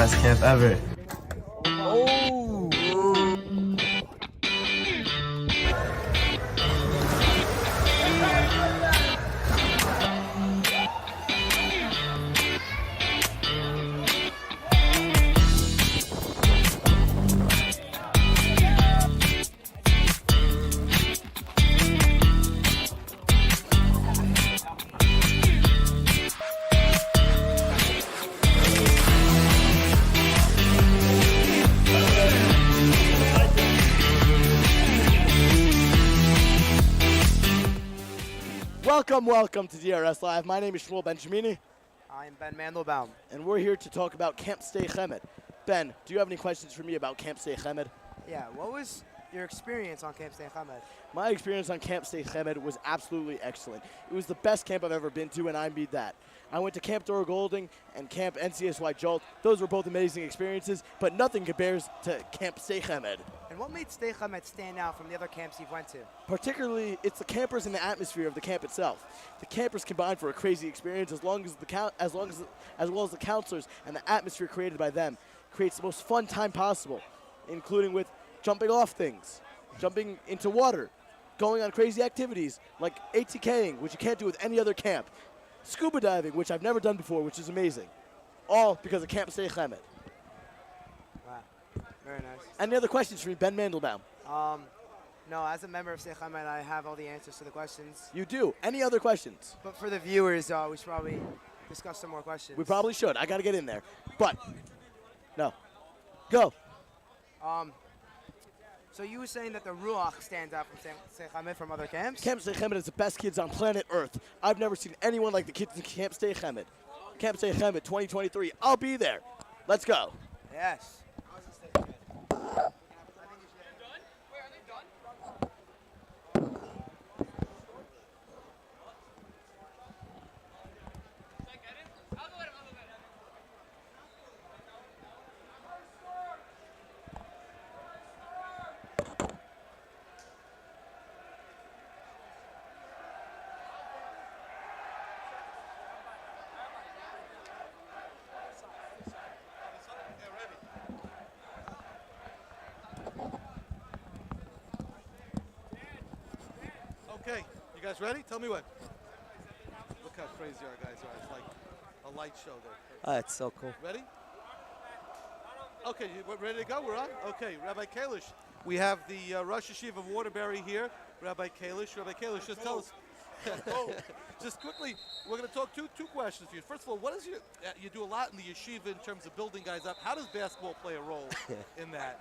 best camp ever. Welcome to DRS Live. My name is Shlomo Benjamini. I am Ben Mandelbaum. And we're here to talk about Camp Stay Chemed. Ben, do you have any questions for me about Camp Stay Chemed? Yeah, what was your experience on Camp Stay Chemed? My experience on Camp Stay Chemed was absolutely excellent. It was the best camp I've ever been to, and I mean that. I went to Camp Dora Golding and Camp NCSY Jolt. Those were both amazing experiences, but nothing compares to Camp Stay Chemed. And what made Stay Chemed stand out from the other camps you've went to? Particularly, it's the campers and the atmosphere of the camp itself. The campers combined for a crazy experience, as well as the counselors and the atmosphere created by them creates the most fun time possible, including with jumping off things, jumping into water, going on crazy activities like ATKing, which you can't do with any other camp, scuba diving, which I've never done before, which is amazing, all because of Camp Stay Chemed. Wow, very nice. Any other questions for me, Ben Mandelbaum? No, as a member of Stay Chemed, I have all the answers to the questions. You do. Any other questions? But for the viewers, we should probably discuss some more questions. We probably should. I got to get in there. But, no. Go. So you were saying that the Ruach stands out from Stay Chemed from other camps? Camp Stay Chemed is the best kids on planet Earth. I've never seen anyone like the kids in Camp Stay Chemed. Camp Stay Chemed 2023. I'll be there. Let's go. Yes. Okay, you guys ready? Tell me when. Look how crazy our guys are. It's like a light show there. Oh, it's so cool. Ready? Okay, you ready to go? We're on? Okay, Rabbi Kalish. We have the Rosh Yeshiva of Waterbury here. Rabbi Kalish. Rabbi Kalish, just tell us. Just quickly, we're going to talk two questions for you. First of all, what is your, you do a lot in the yeshiva in terms of building guys up. How does basketball play a role in that?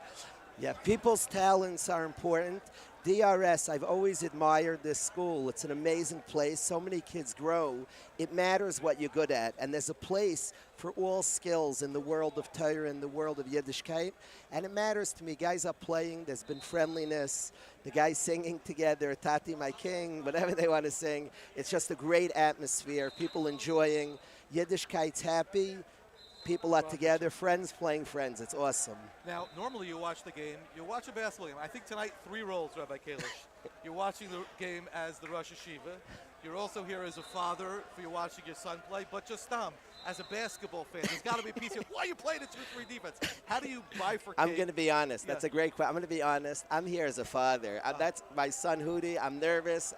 Yeah, people's talents are important. DRS, I've always admired this school. It's an amazing place. So many kids grow. It matters what you're good at. And there's a place for all skills in the world of Torah and the world of Yiddishkeit. And it matters to me. Guys are playing. There's been friendliness. The guys singing together, Tati, my king, whatever they want to sing. It's just a great atmosphere. People enjoying. Yiddishkeit's happy. People are together, friends playing friends. It's awesome. Now, normally you watch the game. You watch a basketball game. I think tonight 3 roles, Rabbi Kalish. You're watching the game as the Rosh Yeshiva. You're also here as a father for you watching your son play. But just as a basketball fan, there's got to be a piece of why you playing a 2-3 defense. How do you bifurcate? I'm going to be honest. That's a great question. I'm going to be honest. I'm here as a father. That's my son, Hudi. I'm nervous.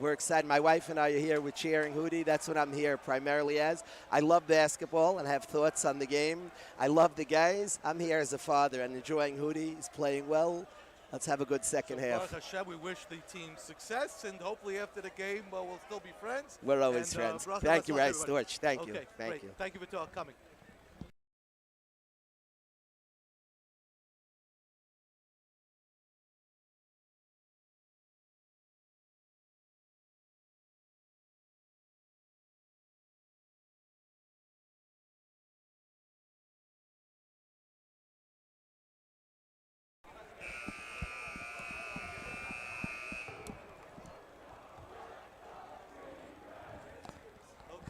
We're excited. My wife and I are here. We're cheering Hudi. That's what I'm here primarily as. I love basketball and have thoughts on the game. I love the guys. I'm here as a father and enjoying Hudi. He's playing well. Let's have a good second half. Baruch Hashem, we wish the team success, and hopefully after the game, we'll still be friends. We're always friends. Thank you, Rice Storch. Thank you. Thank you. Thank you for coming.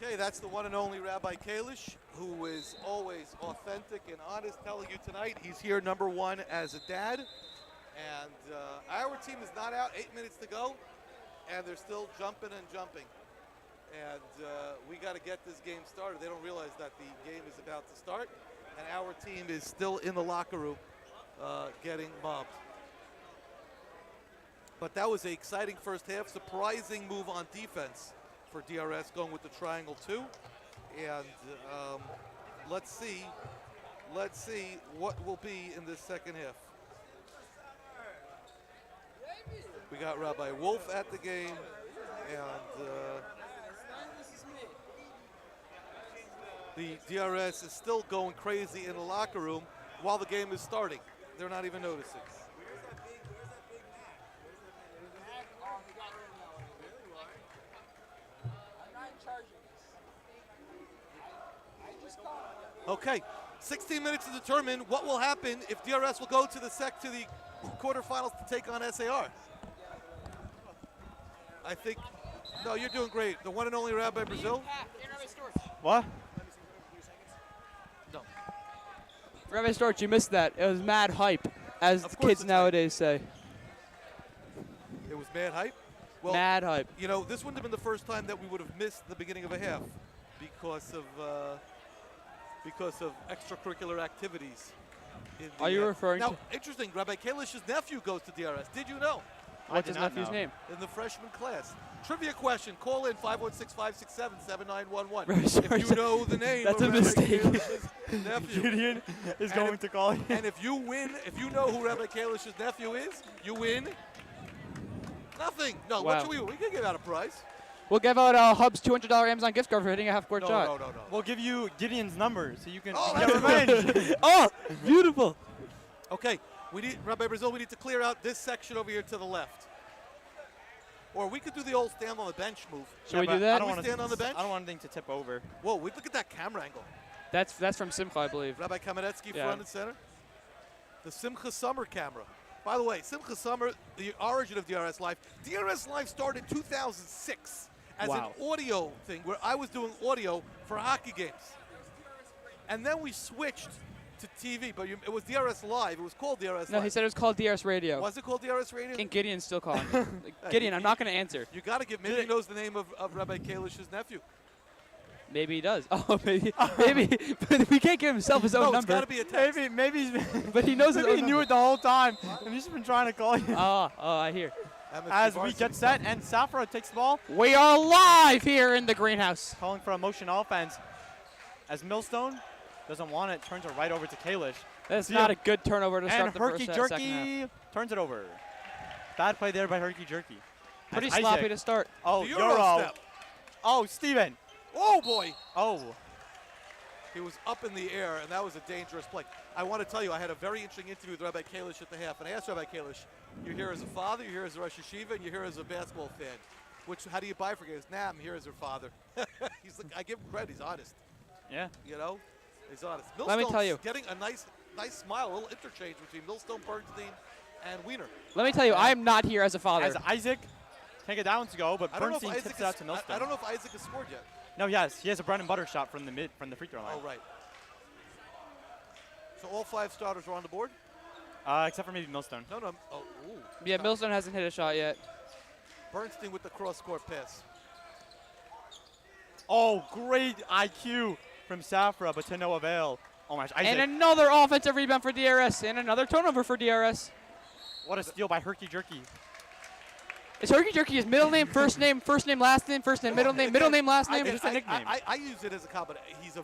Okay, that's the one and only Rabbi Kalish, who is always authentic and honest, telling you tonight he's here number 1 as a dad. And our team is not out, 8 minutes to go, and they're still jumping and jumping. And we got to get this game started. They don't realize that the game is about to start. and our team is still in the locker room getting mobbed. But that was an exciting first half. Surprising move on defense for DRS, going with the triangle 2. And let's see what will be in this second half. We got Rabbi Wolf at the game, and the DRS is still going crazy in the locker room while the game is starting. They're not even noticing. Okay, 16 minutes to determine what will happen if DRS will go to the quarterfinals to take on SAR. I think, no, you're doing great. The one and only Rabbi Brazil. What? No. Rabbi Storch, you missed that. It was mad hype, as the kids nowadays say. It was mad hype? Well, mad hype. You know, this wouldn't have been the first time that we would have missed the beginning of a half because of extracurricular activities. Are you referring to? Now, interesting, Rabbi Kalish's nephew goes to DRS. Did you know? What's his nephew's name? In the freshman class. Trivia question. Call in 516-567-7911. If you know the name That's of a Rabbi mistake. Kalish's nephew. Gideon is going to call you. And if you win, if you know who Rabbi Kalish's nephew is, you win nothing. No, Wow. what should we win? We can give out a prize. We'll give out Hub's $200 Amazon gift card for hitting a half-court shot. No. We'll give you Gideon's number so you can Oh, get revenge. Oh, beautiful. Okay, we need Rabbi Brazil. We need to clear out this section over here to the left, or we could do the old stand on the bench move. Should we do that? I don't want stand on the bench. I don't want anything to tip over. Whoa, look at that camera angle. That's from Simcha, I believe. Rabbi Medetsky Yeah. front and center. The Simcha Summer camera. By the way, Simcha Summer, the origin of DRS Live. DRS Live started in 2006 as an audio thing where I was doing audio for hockey games. And then we switched to TV, but it was DRS Live. It was called DRS Live. No, he said it was called DRS Radio. Was it called DRS Radio? And Gideon's still calling. Gideon, I'm not going to answer. You got to give. Maybe he knows the name of Rabbi Kalish's nephew. Maybe he does. Oh, maybe. But we can't give himself his own number. It's got to be a text. Maybe But he knows his maybe own he knew number. it the whole time, and he's been trying to call you. Oh, I hear. As we get set, and Safra takes the ball. We are live here in the greenhouse. Calling for a motion offense. As Millstone doesn't want it, turns it right over to Kalish. That's not a good turnover to start and the first Herky second half. Jerky turns it over. Bad play there by Herky Jerky. Pretty As sloppy Isaac. to start. Oh, The Euro Euro. step. Oh, Steven. Oh, boy. Oh. He was up in the air, and that was a dangerous play. I want to tell you, I had a very interesting interview with Rabbi Kalish at the half, and I asked Rabbi Kalish, you're here as a father, you're here as a Rosh Yeshiva, and you're here as a basketball fan. How do you bifurcate? He goes, nah, I'm here as her father. He's like, I give him credit, he's honest. Yeah. You know, he's honest. Let me tell you. Getting a nice smile, a little interchange between Millstone, Bernstein, and Wiener. Let me tell you, I am not here as a father. As Isaac, can't get down to go, but I don't know if Bernstein Isaac tips it out to Millstone. I don't know if Isaac has scored yet. No, yes, he has a bread and butter shot from the free throw line. Oh, right. So all 5 starters are on the board? Except for maybe Millstone. No. Oh, ooh. Yeah, Millstone hasn't hit a shot yet. Bernstein with the cross-court pass. Oh, great IQ from Safra, but to no avail. Oh my gosh, Isaac. And another offensive rebound for DRS, and another turnover for DRS. What a steal by Herky Jerky. Is Herky Jerky his middle name, first name, last name, middle name, last name? It's just a nickname. I use it as a compliment. He's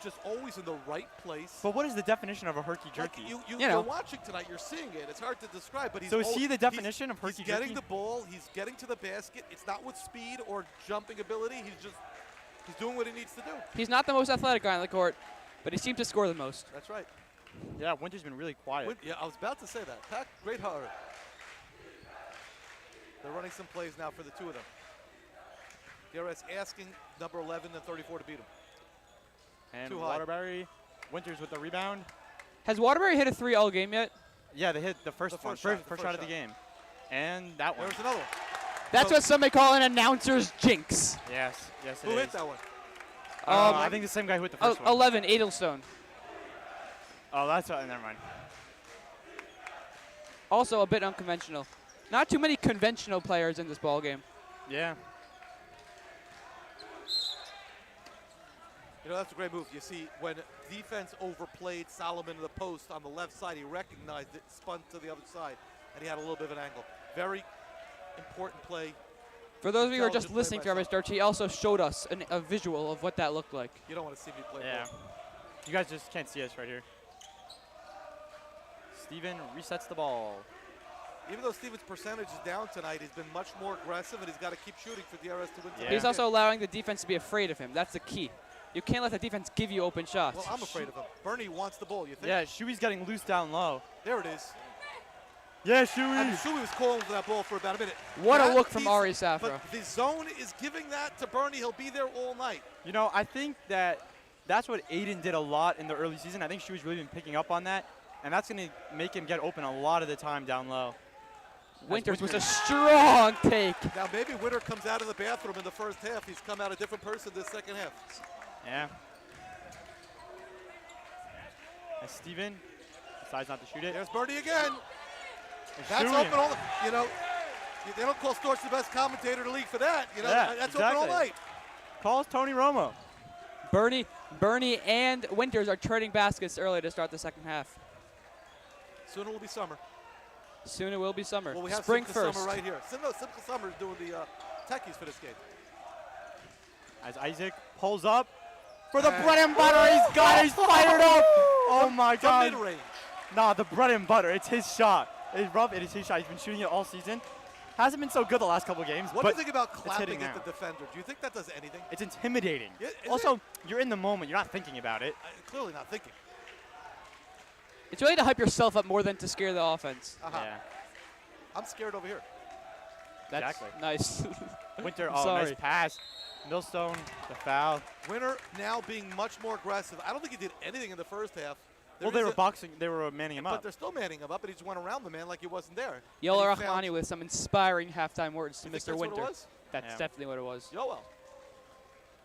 just always in the right place. But what is the definition of a Herky Jerky? Like you're watching tonight, you're seeing it. It's hard to describe, but he's So is he the definition of Herky Jerky? He's getting the ball, he's getting to the basket. It's not with speed or jumping ability. He's doing what he needs to do. He's not the most athletic guy on the court, but he seems to score the most. That's right. Yeah, Winter's been really quiet. Yeah, I was about to say that. Pat, great heart. They're running some plays now for the two of them. DRS asking number 11 and 34 to beat him. And Too high. Waterbury, Winters with the rebound. Has Waterbury hit a 3 all game yet? Yeah, they hit the first first shot shot. of the game. And that one. There's another one. That's what some may call an announcer's jinx. Yes, it Who is. hit that one? I think the same guy who hit the first one. 11, Edelstone. Oh, that's never mind. Also a bit unconventional. Not too many conventional players in this ballgame. Yeah. You know, that's a great move. You see, when defense overplayed Solomon in the post on the left side, he recognized it, spun to the other side, and he had a little bit of an angle. Very important play. For those of you who are just listening to Rabbi Starch, he also showed us a visual of what that looked like. You don't want to see me play ball. You guys just can't see us right here. Steven resets the ball. Even though Steven's percentage is down tonight, he's been much more aggressive, and he's got to keep shooting for DRS to win tonight. He's also allowing the defense to be afraid of him. That's the key. You can't let the defense give you open shots. Well, I'm afraid of him. Bernie wants the ball, you think? Yeah, Shuey's getting loose down low. There it is. Yeah, Shuey. I mean, Shuey was calling for that ball for about a minute. What a look from Arieh Safra. But the zone is giving that to Bernie. He'll be there all night. You know, I think that's what Aiden did a lot in the early season. I think Shuey's really been picking up on that, and that's going to make him get open a lot of the time down low. Winters with a strong take. Now maybe Winter comes out of the bathroom in the first half. He's come out a different person this second half. Yeah. And Steven decides not to shoot it. There's Bernie again. That's Shuey. open all the, you know, they don't call Storch the best commentator in the league for that. You know, that's exactly. open all night. Calls Tony Romo. Bernie and Winters are trading baskets early to start the second half. Soon it will be summer. Soon it will be summer. Well, we have spring Simcha first. Summer right here. Simcha Summer is doing the techies for this game. As Isaac pulls up for the bread and butter. He's got it. He's fired up. Oh, my God. From mid-range. Nah, the bread and butter. It's his shot. It is his shot. He's been shooting it all season. Hasn't been so good the last couple of games. What do you think about clapping at the defender? Do you think that does anything? It's intimidating. Yeah, also, you're in the moment. You're not thinking about it. Clearly not thinking. It's really to hype yourself up more than to scare the offense. Yeah. I'm scared over here. That's exactly. Nice. Winter, sorry. Nice pass. Millstone, the foul. Winter now being much more aggressive. I don't think he did anything in the first half. Well, they were boxing. They were manning him up. But they're still manning him up, and he just went around the man like he wasn't there. Yoel Rahmani with some inspiring halftime words to Mr. Winter. What it was? That's definitely what it was. Yoel.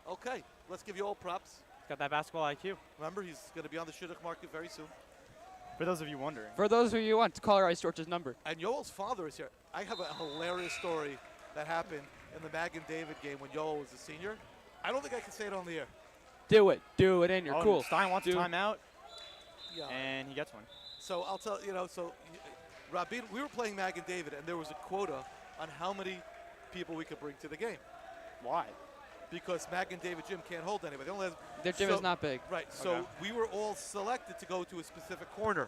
Okay, let's give you all props. Got that basketball IQ. Remember, he's going to be on the shidduch market very soon. For those of you wondering. For those of you who want to call Arieh Storch's number. And Yoel's father is here. I have a hilarious story that happened in the Mag and David game when Yoel was a senior. I don't think I can say it on the air. Do it in. You're cool. Stein wants a timeout. Yeah. And he gets one. So I'll tell you know. So, Rabbi, we were playing Mag and David, and there was a quota on how many people we could bring to the game. Why? Because Mag and David gym can't hold anybody. Their gym is not big. Right. So we were all selected to go to a specific corner.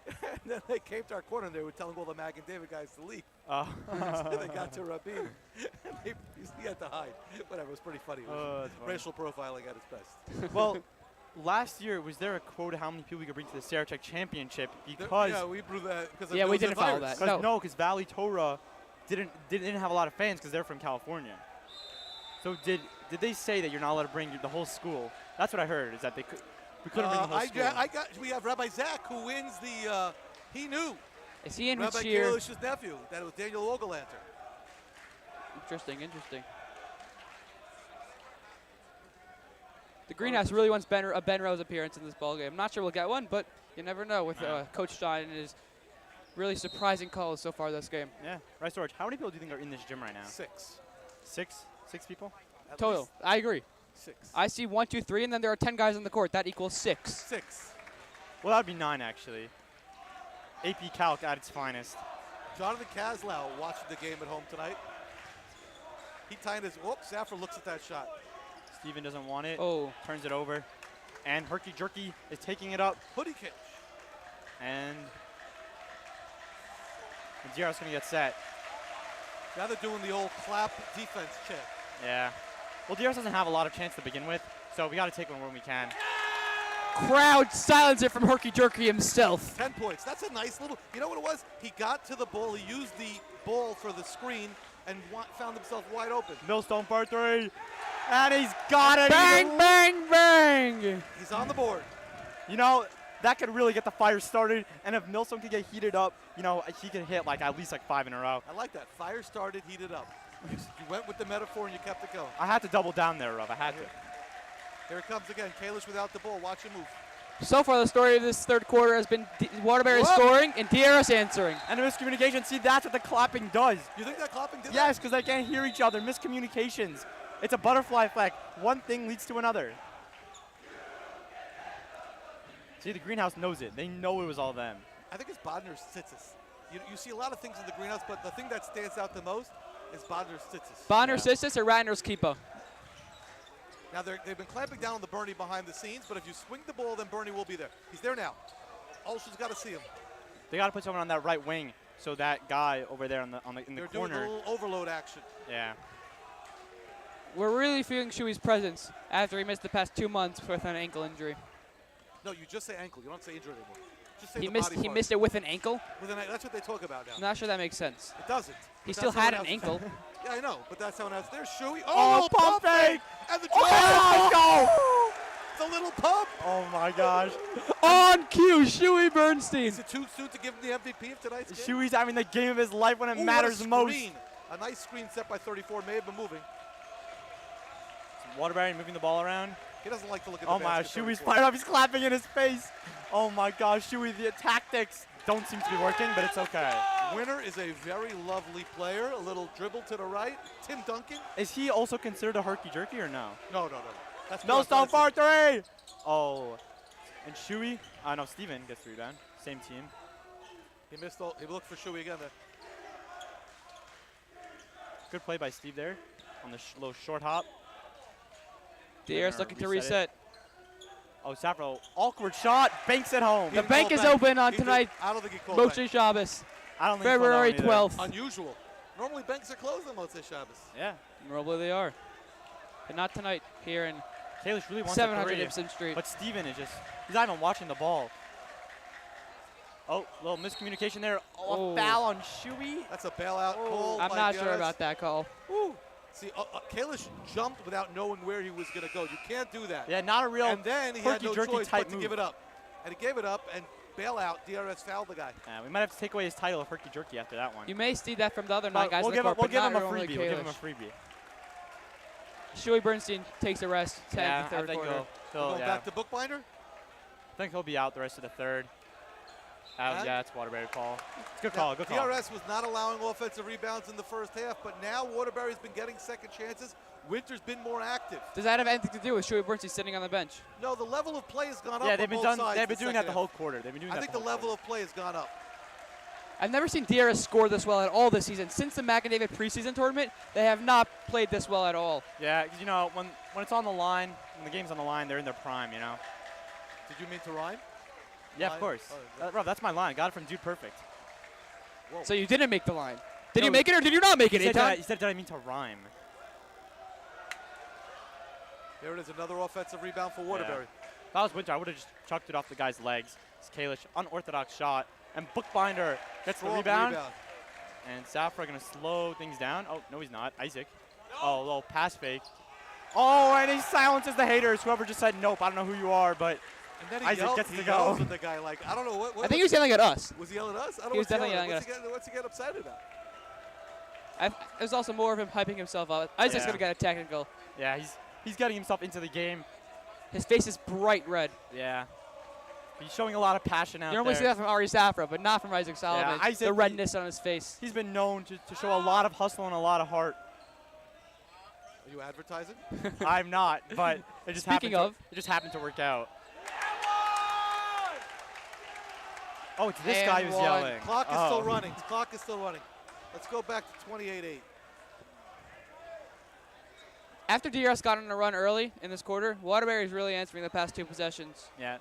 And then they came to our corner, and they were telling all the Mag and David guys to leave. Oh. So they got to Rabbi, and he had to hide. Whatever. It was pretty funny. It was racial profiling at its best. Well. Last year, was there a quote how many people we could bring to the Sarachek Championship? Because we blew that. We didn't follow that. No, because Valley Torah didn't have a lot of fans because they're from California. So did they say that you're not allowed to bring the whole school? That's what I heard. Is that we couldn't bring the whole school. We have Rabbi Zach who wins the. He knew. Is he in Rabbi cheer? Kalish's nephew. That it was Daniel Ogalanter. Interesting. The Greenhouse really wants a Ben Rose appearance in this ballgame. I'm not sure we'll get one, but you never know with Coach Stein and his really surprising calls so far this game. Yeah. Right, Storch. How many people do you think are in this gym right now? 6. 6 people? Total. I agree. 6. I see 1, 2, 3, and then there are 10 guys on the court. That equals 6. 6. Well, that would be 9, actually. AP Calc at its finest. Jonathan Kaslow watching the game at home tonight. He tied his. Safra looks at that shot. Steven doesn't want it. Oh. Turns it over. And Herky Jerky is taking it up. Hoodie catch. And Dier's going to get set. Now they're doing the old clap defense chant. Yeah. Well, Dier doesn't have a lot of chance to begin with, so we got to take one when we can. Crowd silencer from Herky Jerky himself. 10 points. That's a nice little. You know what it was? He got to the ball. He used the ball for the screen and found himself wide open. Millstone for 3. And he's got it. Bang, bang, bang. He's on the board. You know, that could really get the fire started. And if Millstone could get heated up, you know, he could hit at least 5 in a row. I like that. Fire started, heated up. You went with the metaphor and you kept it going. I had to double down there, Rob. I had to. Here it comes again. Kalish without the ball. Watch him move. So far, the story of this third quarter has been Waterbury scoring and DRS answering. And the miscommunication. See, that's what the clapping does. You think that clapping did that? Yes, because they can't hear each other. Miscommunications. It's a butterfly effect. One thing leads to another. See, the greenhouse knows it. They know it was all them. I think it's Bodner's Tzitzis. You see a lot of things in the greenhouse, but the thing that stands out the most is Bodner's Tzitzis. Bodner's Tzitzis or Ratner's Keeper? Now, they've been clamping down on the Bernie behind the scenes, but if you swing the ball, then Bernie will be there. He's there now. Olson's got to see him. They got to put someone on that right wing so that guy over there in the corner. They're doing a little overload action. Yeah. We're really feeling Shuey's presence after he missed the past 2 months with an ankle injury. No, you just say ankle. You don't say injury anymore. Just say he missed it with an ankle? That's what they talk about now. I'm not sure that makes sense. It doesn't. He still had an ankle. Yeah, I know, but that's how else. There's Shuey. Oh, pump fake! And the Oh, the little pump. Oh my gosh. On cue, Shuey Bernstein. Is it too soon to give him the MVP of tonight's game? Shuey's having the game of his life when it matters most. A nice screen set by 34. May have been moving. Waterbury moving the ball around. He doesn't like to look at the Oh my, Shuey's fired up. He's clapping in his face. Oh my gosh, Shuey, the tactics don't seem to be working, but it's okay. Winner is a very lovely player. A little dribble to the right. Tim Duncan. Is he also considered a herky-jerky or no? No. That's no stop for 3. Oh. And Shuey. No, Steven gets the rebound. Same team. He missed all. He looked for Shuey again there. Good play by Steve there on the little short hop. Dier's looking to reset. Oh, Safro, awkward shot, banks it home. The bank is open on tonight. I don't think he called Motzei Shabbos. I don't think February 12th. Unusual. Normally banks are closed on Motzei Shabbos. Yeah. Normally they are. But not tonight here in Kalish really wants 700 a Gibson Street. But Steven is just, he's not even watching the ball. Oh, little miscommunication there. Oh, a foul on Shuey. That's a bailout call. I'm not sure about that call. Woo. See, Kalish jumped without knowing where he was going to go. You can't do that. Yeah, not a real And then he had no choice but to move. give it up. And he gave it up and bail out. DRS fouled the guy. Yeah, we might have to take away his title of herky jerky after that one. You may see that from the other 9 guys we'll in the court, we'll give him a not freebie. only We'll give him a freebie. Shuey Bernstein takes a rest. Yeah, the third quarter. Going back to Bookbinder? I think he'll be out the rest of the third. Yeah, it's Waterbury call. It's good call, good call. DRS was not allowing offensive rebounds in the first half, but now Waterbury's been getting second chances. Winter's been more active. Does that have anything to do with Shuey Bernstein sitting on the bench? No, the level of play has gone up. Yeah, they've been doing that the half. whole quarter. They've been doing I that think the level of play has gone up. I've never seen DRS score this well at all this season. Since the McAdavid preseason tournament, they have not played this well at all. Yeah, because, you know, when it's on the line, when the game's on the line, they're in their prime, you know. Did you mean to rhyme? Yeah, of course. Rob, that's my line. Got it from Dude Perfect. Whoa. So you didn't make the line. Did you make it or did you not make it, Eitan? He said, did I mean to rhyme? Here it is, another offensive rebound for Waterbury. Yeah. If I was Winter, I would have just chucked it off the guy's legs. It's Kalish, unorthodox shot. And Bookbinder gets the rebound. And Safra going to slow things down. Oh, no, he's not. Isaac. No. Oh, a little pass fake. Oh, and he silences the haters. Whoever just said, nope, I don't know who you are, but and then Isaac gets to go. Yells at the guy like, I don't know what. I think he was yelling at us. Was he yelling at us? I don't know. He was definitely yelling at us. What's he get upset about? It was also more of him hyping himself up. Isaac's going to get a technical. Yeah, he's getting himself into the game. His face is bright red. Yeah. He's showing a lot of passion out there. You normally see that from Ari Safra, but not from Isaac Solomon. Yeah, Isaac, the redness on his face. He's been known to show a lot of hustle and a lot of heart. Are you advertising? I'm not, but it just happened to work out. Oh, it's this guy who's yelling. Clock is still running. Clock is still running. Let's go back to 28-8. After DRS got on a run early in this quarter, Waterbury is really answering the past 2 possessions. Yeah.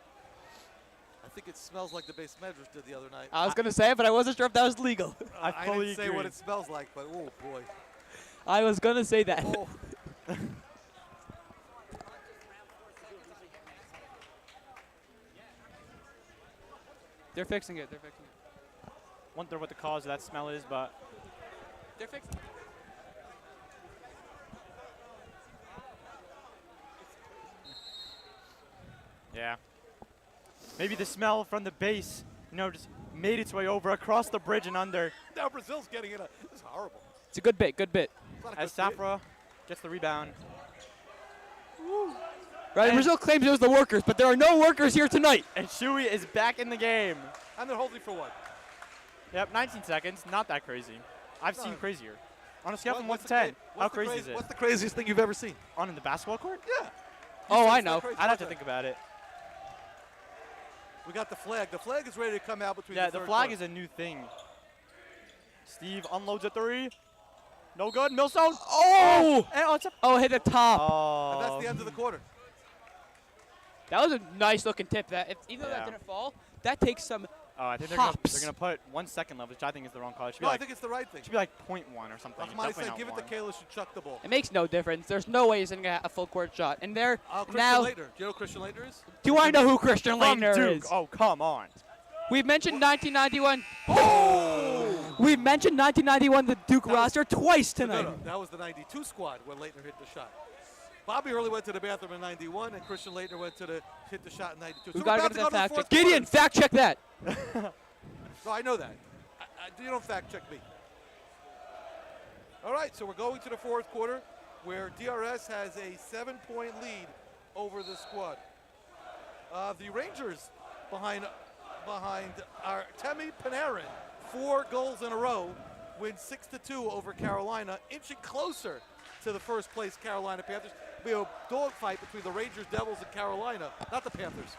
I think it smells like the base Medrash did the other night. I was going to say it, but I wasn't sure if that was legal. I fully didn't say what it smells like, but oh boy. I was going to say that. Oh. They're fixing it. Wonder what the cause of that smell is, but they're fixing it. Yeah. Maybe the smell from the base, just made its way over across the bridge and under. Now Brazil's getting it. This is horrible. It's a good bit, As Safra gets the rebound. Woo. Right, Brazil claims it was the workers, but there are no workers here tonight. And Shuey is back in the game. And they're holding for what? Yep, 19 seconds. Not that crazy. I've seen crazier. On a scale from 1 to 10, how crazy is it? What's the craziest thing you've ever seen? On in the basketball court? Yeah. Oh, I know. I'd have to think about it. We got the flag. The flag is ready to come out between Yeah, the the flag quarter. is a new thing. Steve unloads a 3. No good. Millstone. Oh! And it's a Oh, hit the top. And that's the end of the quarter. That was a nice looking tip. Even though that Yeah. didn't fall, that takes some I think they're hops. gonna put 1 second left, which I think is the wrong call. It should be No, I like, think it's the right thing. it should be like 0.1 or something. Rahmani Definitely said, not give it to 1. Kalish and chuck the ball. It makes no difference. There's no way he's going to get a full court shot. And there, Christian now, Leitner. Do you know who Christian Leitner is? do I know who Christian From Leitner Duke. is? Oh, come on. We've mentioned 1991. Oh! We've mentioned 1991, the Duke That was- roster, twice tonight. No, that was the 92 squad when Leitner hit the shot. Bobby Hurley went to the bathroom in 91, and Christian Leitner went to hit the shot in 92. We've So got we're to about get that to fact go to the check. fourth Gideon, quarter. fact check that. No, I know that. You don't fact check me. All right, so we're going to the fourth quarter where DRS has a 7-point lead over the squad. The Rangers behind our Temi Panarin, 4 goals in a row, win 6-2 over Carolina, inching closer to the first place Carolina Panthers. We have a dogfight between the Rangers, Devils, and Carolina, not the Panthers,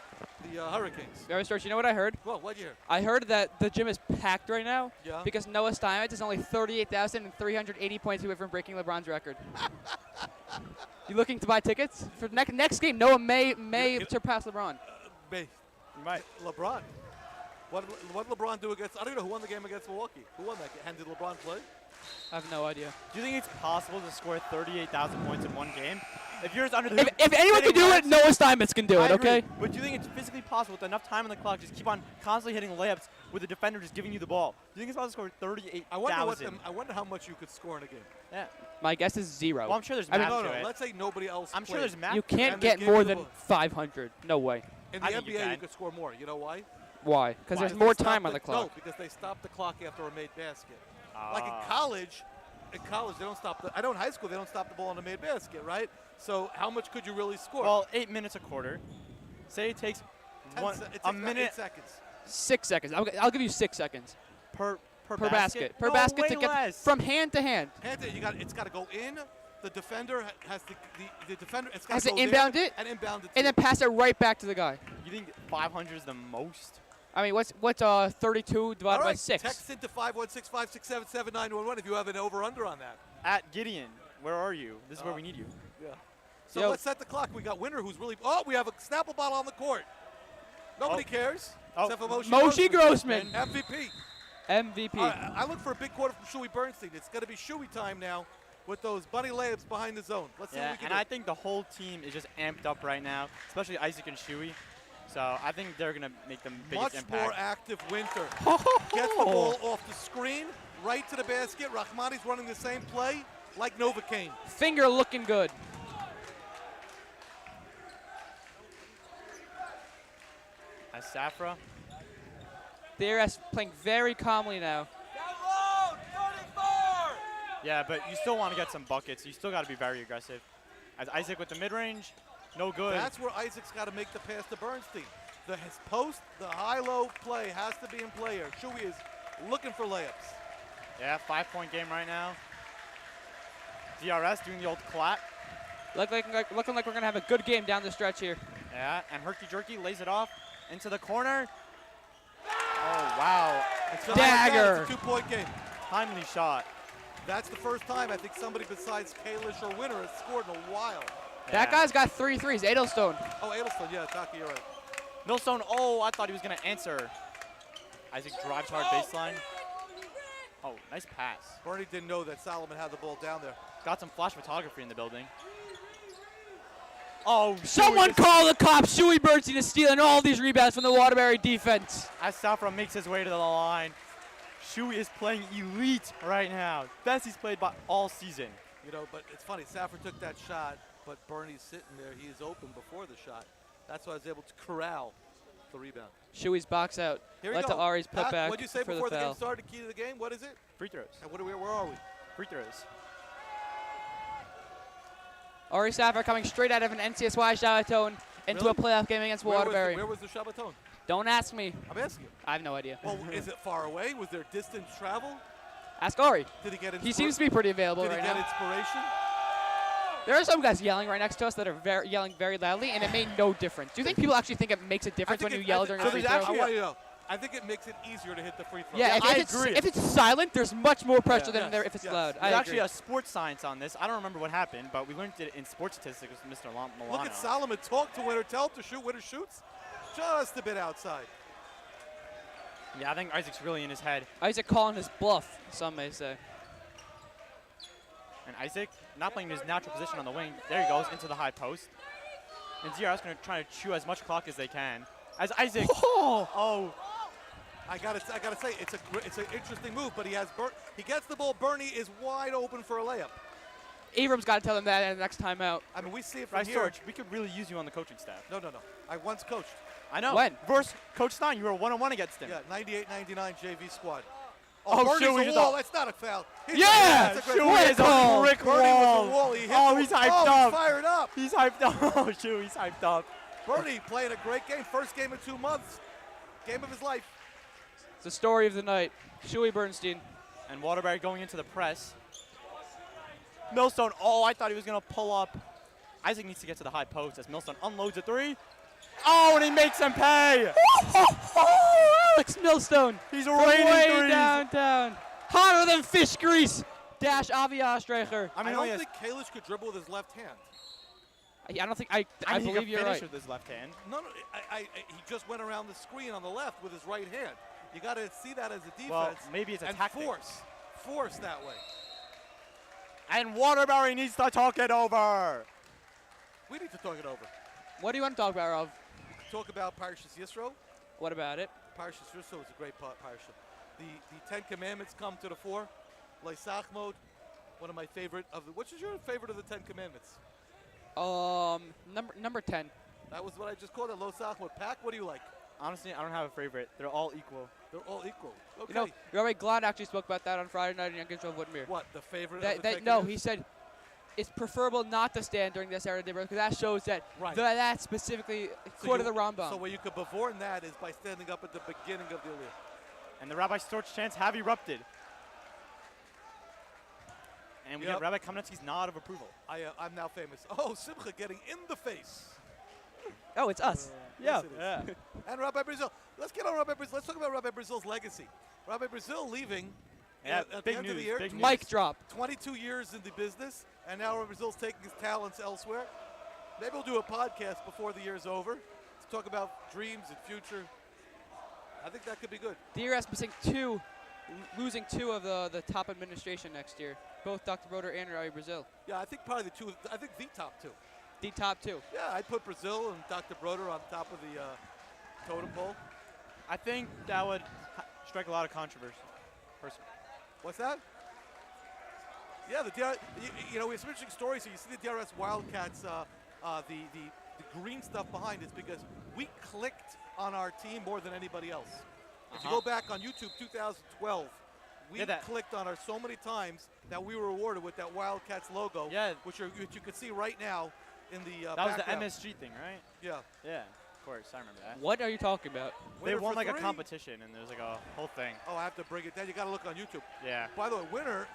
the Hurricanes. Very Storch, you know what I heard? Well, what'd you hear? I heard that the gym is packed right now Yeah. because Noah Steinman is only 38,380 points away from breaking LeBron's record. You looking to buy tickets? For next game, Noah may surpass LeBron. You might. LeBron. What did LeBron do against? I don't even know who won the game against Milwaukee. Who won that game? And did LeBron play? I have no idea. Do you think it's possible to score 38,000 points in one game? If you're just under the hoop, If anyone can hitting do it, layups- Noah Steinmetz can do I it, agree. okay? But do you think it's physically possible with enough time on the clock, just keep on constantly hitting layups with the defender just giving you the ball? Do you think it's possible to score 38,000? I wonder how much you could score in a game. Yeah. My guess is 0. Well, I'm sure there's I mean, math No, to it. let's say nobody else. I'm sure played. there's math. You to it. can't And they get gave more you the than ball. 500. No way. In I the think you NBA, you can. could score more. You know why? Why? Because there's Because more they time stop on the clock. No, because they stop the clock after a made basket. Like in college, they don't stop the. I know in high school they don't stop the ball on a made basket, right? So how much could you really score? Well, 8 minutes a quarter. Say it takes a minute 8 seconds. 6 seconds. I'll give you 6 seconds. per basket. Per No, basket way to get less. from hand to hand. It's got to go in. The defender has the defender. It's got Has to to go inbound there it? and inbound it. And then pass it right back to the guy. You think 500 is the most? I mean, what's 32 divided by 6? Text into 516-567-7911 if you have an over/under on that. At Gideon, where are you? This is where we need you. Yeah. So Yo. let's set the clock. We got Winter, who's really. Oh, we have a Snapple bottle on the court. Nobody cares. Oh. Except for Moshe Grossman. MVP. MVP. All right, I look for a big quarter from Shuey Bernstein. It's going to be Shuey time now with those bunny layups behind the zone. Let's see what Yeah, we can and do. I think the whole team is just amped up right now, especially Isaac and Shuey. So I think they're going to make the biggest Much impact. more active Winter. Gets the ball off the screen, right to the basket. Rahmani's running the same play like Novocaine. Finger looking good. As Safra. DRS playing very calmly now. Yeah, but you still want to get some buckets. You still got to be very aggressive. As Isaac with the mid-range, no good. That's where Isaac's got to make the pass to Bernstein. His post, the high-low play has to be in play here. Shuey is looking for layups. Yeah, 5-point game right now. DRS doing the old clap. Looking like we're going to have a good game down the stretch here. Yeah, and Herky Jerky lays it off into the corner. Oh, wow. Dagger. It's a 2-point game. Timely shot. That's the first time I think somebody besides Kalish or Winter has scored in a while. That guy's got 3 threes. Edelstone. Oh, Edelstone, yeah, Taki, you're right. Millstone, oh, I thought he was going to answer. Isaac drives hard baseline. Oh, nice pass. Bernie didn't know that Solomon had the ball down there. Got some flash photography in the building. Oh, Someone call the cops. Shuey Bernstein is stealing all these rebounds from the Waterbury defense. As Safra makes his way to the line. Shuey is playing elite right now. Best he's played by all season. You know, but it's funny. Safra took that shot, but Bernie's sitting there. He is open before the shot. That's why I was able to corral the rebound. Shuey's box out. Here we Let go. the Ari's put back What'd you say for before the the foul. game started? Key to the game. What is it? Free throws. And where are we? Free throws. Ari Safra coming straight out of an NCSY Shalaton into Really? a playoff game against Waterbury. Where was the Shabbaton? Don't ask me. I'm asking you. I have no idea. Well, is it far away? Was there distance travel? Ask Ari. Did he get He seems to be pretty available Did right he get now. inspiration? There are some guys yelling right next to us that are yelling very loudly, and it made no difference. Do you think people actually think it makes a difference when you yell during a free throw? I want you to know. I think it makes it easier to hit the free throw. Yeah, I agree. If it's silent, there's much more pressure than if it's loud. There's actually a sports science on this. I don't remember what happened, but we learned it in sports statistics with Mr. Milano. Look at Solomon talk to Winner, tell him to shoot. Winner shoots just a bit outside. Yeah, I think Isaac's really in his head. Isaac calling his bluff, some may say. And Isaac not playing his natural position on the wing. There he goes into the high post. And DRS going to try to chew as much clock as they can. As Isaac. Oh. I gotta say, it's an interesting move, but he gets the ball. Bernie is wide open for a layup. Abram's got to tell them that at the next timeout. I mean, we see it from here. George, we could really use you on the coaching staff. No. I once coached. I know. When? Versus Coach Stein, you were 1-on-1 against him. Yeah, 98-99 JV squad. Oh, Bernie's a wall. That's not a foul. That's a Shuey is a brick wall. He he's hyped up. He's fired up. He's hyped up. Oh, Shuey, he's hyped up. Bernie playing a great game. First game in 2 months. Game of his life. It's the story of the night. Shuey Bernstein. And Waterbury going into the press. Millstone, I thought he was going to pull up. Isaac needs to get to the high post as Millstone unloads a three. Oh, and he makes them pay. Alex Millstone. He's raining threes. Downtown. Hotter than fish grease. Dash Avi Ostreicher. I don't think Kalish could dribble with his left hand. I don't think I believe you're right. With his left hand. No, he just went around the screen on the left with his right hand. You got to see that as a defense. Well, maybe it's a tactic. Force that way. And Waterbury needs to talk it over. We need to talk it over. What do you want to talk about, Rav? Talk about Parshas Yisro. What about it? Parshas Yisro is a great parsha. The Ten Commandments come to the fore. Leisachmod, one of my favorite of the. Which is your favorite of the Ten Commandments? Number 10. That was what I just called it. Lo Sachmod. Pack, what do you like? Honestly, I don't have a favorite. They're all equal. They're all equal. Okay. You know, Rabbi Glad actually spoke about that on Friday night against Woodmere. What, the favorite of the Ten No, Commandments? he said it's preferable not to stand during this era because that shows that that specifically quoted the Rambam. So where you could bevorn that is by standing up at the beginning of the Aliyah. And the Rabbi Storch chants have erupted. And we got Rabbi Kamenetsky's nod of approval. I'm now famous. Oh, Simcha getting in the face. Oh, it's us. Yes, it is. And Rabbi Brazil. Let's get on Rabbi Brazil. Let's talk about Rabbi Brazil's legacy. Rabbi Brazil leaving at the end of the year. Mic drop. 22 years in the business, and now Rabbi Brazil's taking his talents elsewhere. Maybe we'll do a podcast before the year's over to talk about dreams and future. I think that could be good. DRS losing two of the top administration next year. Both Dr. Broder and Rabbi Brazil. Yeah, I think probably the two. I think the top two. The top two. Yeah, I'd put Brazil and Dr. Broder on top of the totem pole. I think that would strike a lot of controversy. Personally. What's that? Yeah, the DRS, you know, we have some interesting stories. So you see the DRS Wildcats, the green stuff behind is because we clicked on our team more than anybody else. If you go back on YouTube 2012, we clicked on ours so many times that we were rewarded with that Wildcats logo, which you can see right now in the that background. was the MSG thing, right? Yeah. Yeah, of course, I remember that. What are you talking about? They won like a competition, and there's like a whole thing. Oh, I have to bring it down. You got to look on YouTube. Yeah. By the way, Winner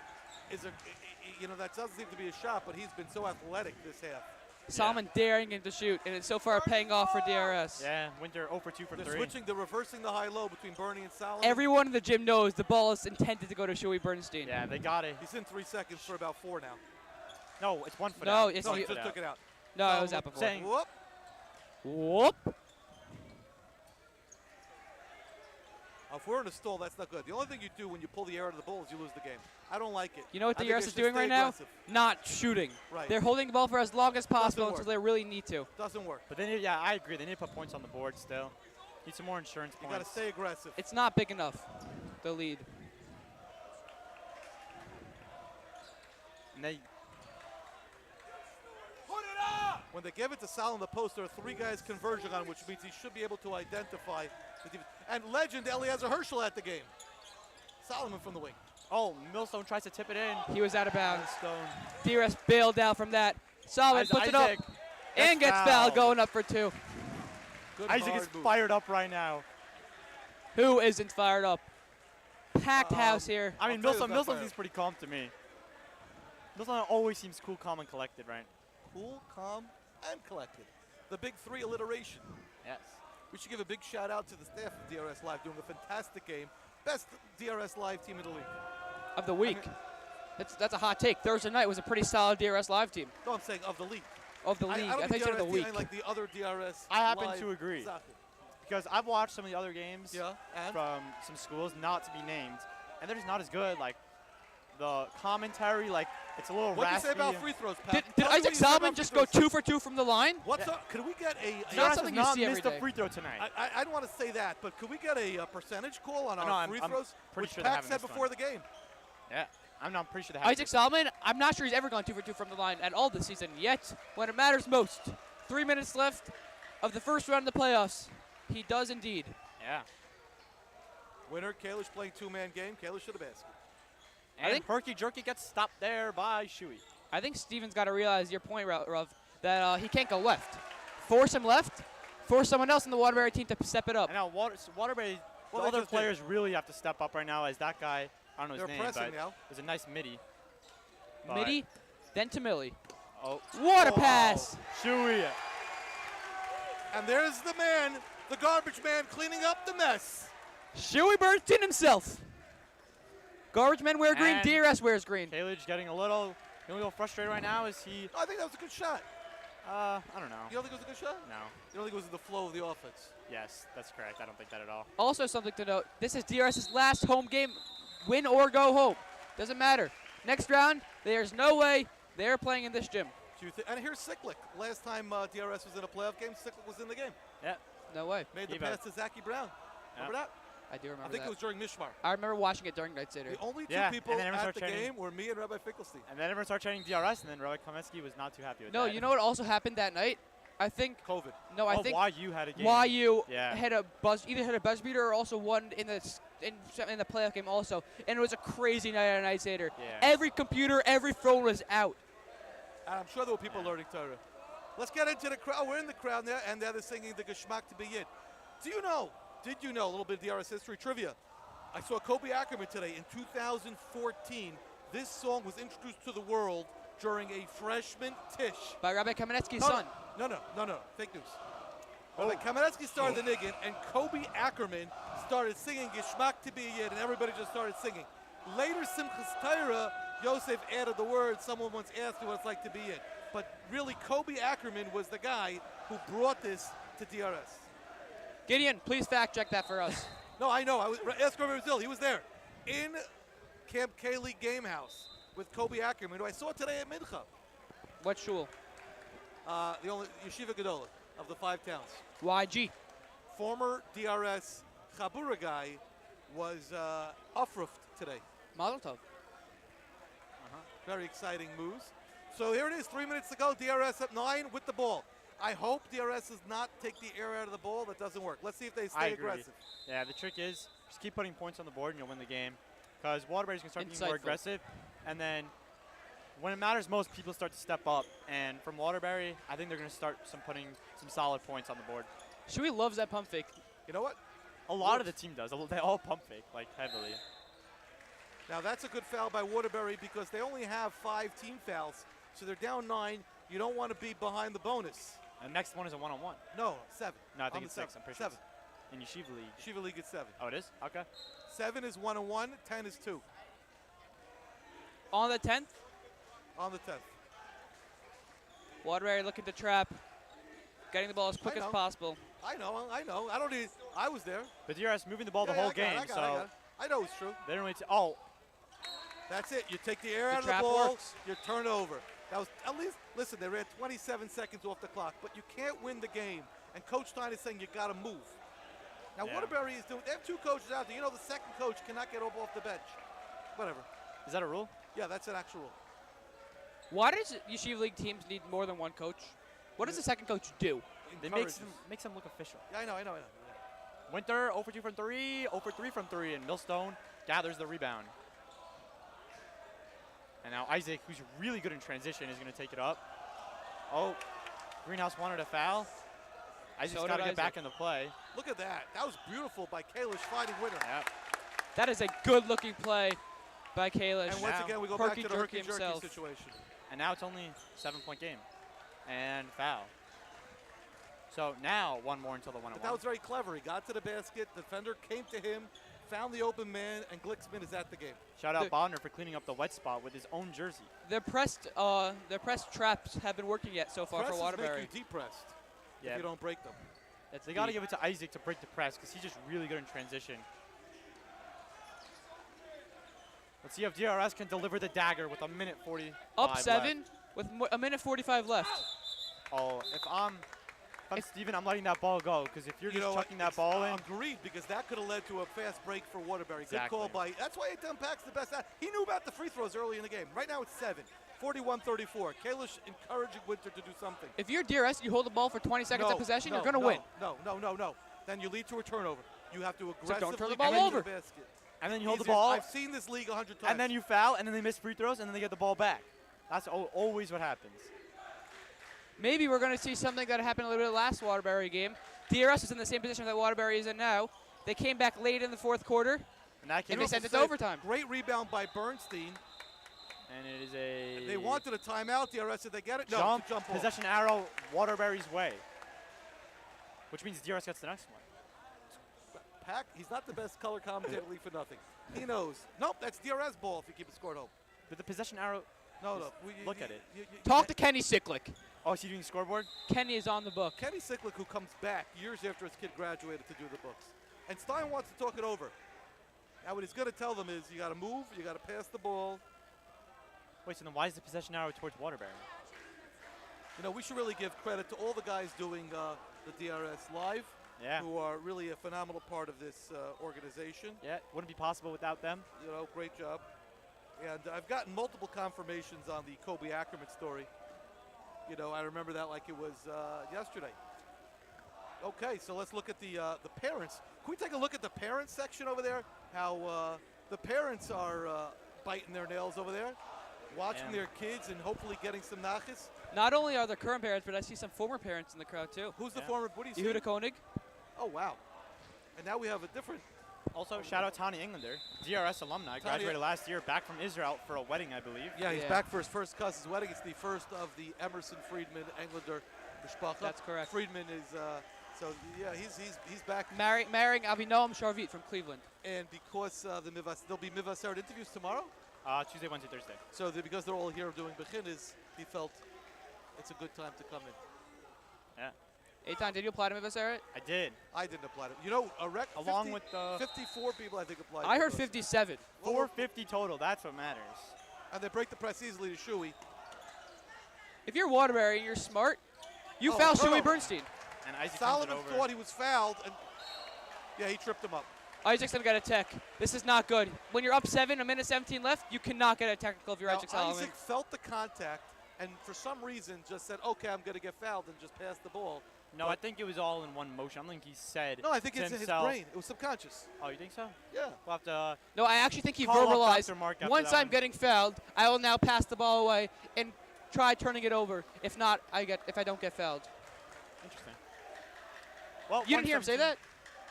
is that doesn't seem to be a shot, but he's been so athletic this half. Solomon daring him to shoot, and it's so far paying off for DRS. Yeah, Winter 0 for 2 for 3. They're reversing the high-low between Bernie and Solomon. Everyone in the gym knows the ball is intended to go to Shuey Bernstein. Yeah, they got it. He's in 3 seconds for about 4 now. No, it's 1 foot out. He just took it out. No, it was out before. Whoop. Whoop. If we're in a stall, that's not good. The only thing you do when you pull the air out of the ball is you lose the game. I don't like it. You know what the DRS is doing right now? Not shooting. Right. They're holding the ball for as long as possible until they really need to. Doesn't work. But then, yeah, I agree. They need to put points on the board still. Need some more insurance points. You got to stay aggressive. It's not big enough, the lead. And they when they give it to Sal in the post, there are 3 guys converging on, which means he should be able to identify the defense. And legend Eliezer Herschel at the game. Solomon from the wing. Oh, Millstone tries to tip it in. He was out of bounds. DRS bailed out from that. Solomon puts it up and gets fouled going up for 2. Good Isaac is fired up right now. Who isn't fired up? Packed house here. I mean, Millstone seems pretty calm to me. Millstone always seems cool, calm, and collected, right? cool, calm, and collected. The big three alliteration. Yes. We should give a big shout out to the staff of DRS Live doing a fantastic game. Best DRS Live team in the league. Of the week. That's a hot take. Thursday night was a pretty solid DRS Live team. No, I'm saying of the league. Of the league. I think DRS of the week. I like the other DRS. I happen Live to agree. Exactly. Because I've watched some of the other games and? from some schools, not to be named, and they're just not as good. Like, the commentary, like, it's a little What do you raspy. say about free throws, Pat? Did Isaac Salmon just go 2 for 2 from the line? What's up? Could we get a... Not something you see every missed day. a free throw tonight. I don't want to say that, but could we get a percentage call on our free throws? Pretty which sure they Pat haven't said missed before one. the game. Yeah, I'm pretty sure they have. Isaac Salmon, I'm not sure he's ever gone 2 for 2 from the line at all this season, yet when it matters most. 3 minutes left of the first round of the playoffs. He does indeed. Yeah. Winner, Kalish playing two-man game. Kalish should have asked. And I think Herky Jerky gets stopped there by Shuey. I think Steven's got to realize your point, Rav, that he can't go left. Force him left. Force someone else in the Waterbury team to step it up. And now Waterbury, the other players really have to step up right now as that guy, I don't know his name, but there's a nice midi. Midi, then to Millie. Oh. What a pass. Shuey. And there's the man, the garbage man, cleaning up the mess. Shuey Bernstein himself. Garbage men wear green, And DRS wears green. Kalish getting a little frustrated right now as he... I think that was a good shot. I don't know. You don't think it was a good shot? No. You don't think it was in the flow of the offense? Yes, that's correct. I don't think that at all. Also something to note, this is DRS's last home game. Win or go home. Doesn't matter. Next round, there's no way they're playing in this gym. And here's Sicklick. Last time DRS was in a playoff game, Sicklick was in the game. Yeah. No way. Made the pass to Zachy Brown. Remember that? I do remember I think that. it was during Mishmar. I remember watching it during Night Sitter. The only two people at the game were me and Rabbi Finkelstein. And then everyone started chanting DRS, and then Rabbi Kometsky was not too happy with that. No, you know what also happened that night? I think COVID. No, I think YU had a game. YU had a either had a buzz beater or also won in the playoff game also, and it was a crazy night at Night Sitter. Yeah. Every computer, every phone was out. And I'm sure there were people learning Torah. Let's get into the crowd. We're in the crowd there, and they're singing the Geschmack to be Yid. Did you know a little bit of DRS history trivia? I saw Kobe Ackerman today in 2014. This song was introduced to the world during a freshman tish. By Rabbi Kamenetsky's son. No. Fake news. Rabbi Kamenetsky started the niggin, and Kobe Ackerman started singing Geschmack to be Yid, and everybody just started singing. Later, Simchas Torah, Yosef added the word. Someone once asked me what it's like to be Yid. But really, Kobe Ackerman was the guy who brought this to DRS. Gideon, please fact check that for us. No, I know. Ask Rabbi Wiesel. He was there in Camp K-League Game House with Kobe Ackerman, who I saw today at Mincha. What shul? The only Yeshiva Gedolah of the 5 towns. YG. Former DRS Chabura guy was aufruft today. Mazel tov. Very exciting moves. So here it is, 3 minutes to go. DRS up 9 with the ball. I hope DRS does not take the air out of the ball. That doesn't work. Let's see if they stay aggressive. Yeah, the trick is just keep putting points on the board and you'll win the game. Because Waterbury's going to start being more aggressive. And then when it matters most, people start to step up. And from Waterbury, I think they're going to start putting some solid points on the board. Shuey loves that pump fake. You know what? A lot of the team does. They all pump fake, like, heavily. Now, that's a good foul by Waterbury because they only have 5 team fouls. So they're down 9. You don't want to be behind the bonus. And the next one is a one-on-one. No, 7. No, I think it's 6. I'm pretty sure. 7. In Yeshiva League. Yeshiva League, it's 7. Oh, it is? Okay. 7 is 1-on-1. 10 is 2. On the 10th? On the 10th. Waterbury looking to trap. Getting the ball as quick as possible. I know. I don't need. I was there. But DRS moving the ball the whole game, I know it's true. They don't need to. Oh. That's it. You take the air out of the ball, you turn over. That was at least. Listen, they ran 27 seconds off the clock, but you can't win the game. And Coach Stein is saying you got to move. Now Waterbury is doing. They have 2 coaches out there. You know the second coach cannot get up off the bench. Whatever. Is that a rule? Yeah, that's an actual rule. Why does Yeshiva League teams need more than one coach? What does the second coach do? It makes them look official. Yeah, I know. Winter 0 for 2 from 3, 0 for 3 from 3, and Millstone gathers the rebound. And now Isaac, who's really good in transition, is going to take it up. Oh, Greenhouse wanted a foul. Isaac's got to get back in the play. Look at that. That was beautiful by Kalish finding Winter. Yep. That is a good-looking play by Kalish. And once again, we go back to the herky-jerky situation. And now it's only a 7-point game. And foul. So now one more until the 1-on-1. But that was very clever. He got to the basket. The defender came to him, found the open man, and Glicksman is at the game. Shout out Bonner for cleaning up the wet spot with his own jersey. Their pressed traps have been working yet so far for Waterbury. Make you depressed if you don't break them. They got to give it to Isaac to break the press because he's just really good in transition. Let's see if DRS can deliver the dagger with a minute 45 Up 7 left. with a minute 45 left. Oh, if I'm Steven, I'm letting that ball go because if you're just chucking that ball in. Agreed, because that could have led to a fast break for Waterbury. Exactly. Good call by. That's why Eitan Pack's the best. He knew about the free throws early in the game. Right now it's 7. 41-34. Kalish encouraging Winter to do something. If you're DRS, you hold the ball for 20 seconds of possession, you're going to win. No. Then you lead to a turnover. You have to aggressively don't turn the ball over. The basket. And then you hold the ball. I've seen this league 100 times. And then you foul, and then they miss free throws, and then they get the ball back. That's always what happens. Maybe we're going to see something that happened a little bit last Waterbury game. DRS is in the same position that Waterbury is in now. They came back late in the fourth quarter, and they sent it to overtime. Great rebound by Bernstein. And it is a... They wanted a timeout. DRS, did they get it? No, jump ball. Possession arrow Waterbury's way. Which means DRS gets the next one. Pack, he's not the best color commentator league for nothing. He knows. Nope, that's DRS ball if you keep it scored home. But the possession arrow... No. Look at it. Talk to Kenny Siklik. Oh, is he doing scoreboard? Kenny is on the book. Kenny Siklik, who comes back years after his kid graduated to do the books. And Stein wants to talk it over. Now what he's going to tell them is you got to move, you got to pass the ball. Wait, so then why is the possession arrow towards Waterbury? You know, we should really give credit to all the guys doing the DRS live. Yeah. Who are really a phenomenal part of this organization. Yeah, wouldn't be possible without them. You know, great job. And I've gotten multiple confirmations on the Kobe Ackerman story. You know, I remember that like it was yesterday. Okay, so let's look at the parents. Can we take a look at the parents section over there? How the parents are biting their nails over there, watching their kids and hopefully getting some nachas. Not only are the current parents, but I see some former parents in the crowd too. Who's the former? What do you see? Yehuda Koenig. Oh, wow. And now we have a different. Also, shout out Tani Englander, DRS alumni, graduated last year, back from Israel for a wedding, I believe. Yeah, he's back for his first cousin's wedding. It's the first of the Emerson Friedman Englander Mishpacha. That's correct. Friedman is, so yeah, he's back. Marrying Noam Sharvit from Cleveland. And because there'll be Mivaseret interviews tomorrow? Tuesday, Wednesday, Thursday. So because they're all here doing Bechinas, he felt it's a good time to come in. Yeah. Eitan, did you apply to Mivaseret? I did. I didn't apply to. You know, along with the 54 people I think applied. I heard 57. 450 total. That's what matters. And they break the press easily to Shuey. If you're Waterbury and you're smart, you foul Shuey Bernstein. And Isaac Solomon thought he was fouled, and yeah, he tripped him up. Isaacson got a tech. This is not good. When you're up 7, a minute 17 left, you cannot get a technical if you're Isaac Solomon. Isaac felt the contact, and for some reason just said, "Okay, I'm going to get fouled," and just passed the ball. No, I think it was all in one motion. I don't think he said. No, I think it's in his himself, brain. It was subconscious. Oh, you think so? Yeah. We'll have to. No, I actually think he call up verbalized. Dr. Mark after Once that I'm one. getting fouled, I will now pass the ball away and try turning it over. If not, if I don't get fouled. Interesting. Well, you didn't hear him say that?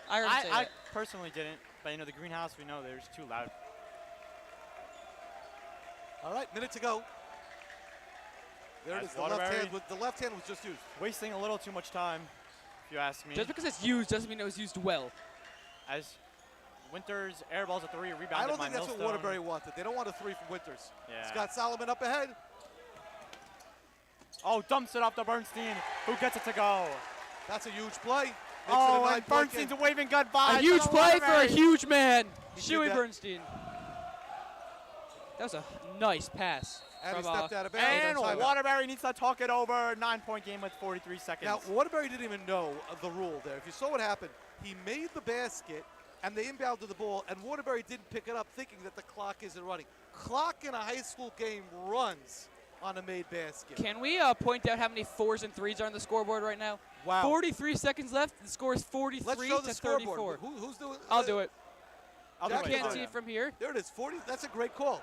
I heard him say I that. personally didn't, but you know the greenhouse. We know there's too loud. All right, minute to go. There it is. The left hand was just used. Wasting a little too much time, if you ask me. Just because it's used doesn't mean it was used well. As Winters airballs a 3, rebounded by I don't think that's Millstone. what Waterbury wanted. They don't want a 3 from Winters. Yeah. Scott Solomon up ahead. Oh, dumps it off to Bernstein, who gets it to go. That's a huge play. Oh, and Bernstein's waving goodbye. A huge play for a Waterbury. huge man, He Shuey did that. Bernstein. That was a nice pass. And he from, stepped out of bounds. And on timeout. Waterbury needs to talk it over. 9-point game with 43 seconds. Now, Waterbury didn't even know the rule there. If you saw what happened, he made the basket, and they inbounded the ball, and Waterbury didn't pick it up thinking that the clock isn't running. Clock in a high school game runs on a made basket. Can we point out how many 4s and 3s are on the scoreboard right now? Wow. 43 seconds left. The score is 43 Let's show to the 34. scoreboard. Who's doing I'll do it. Jack You can't see it from here. There it is, 40. That's a great call.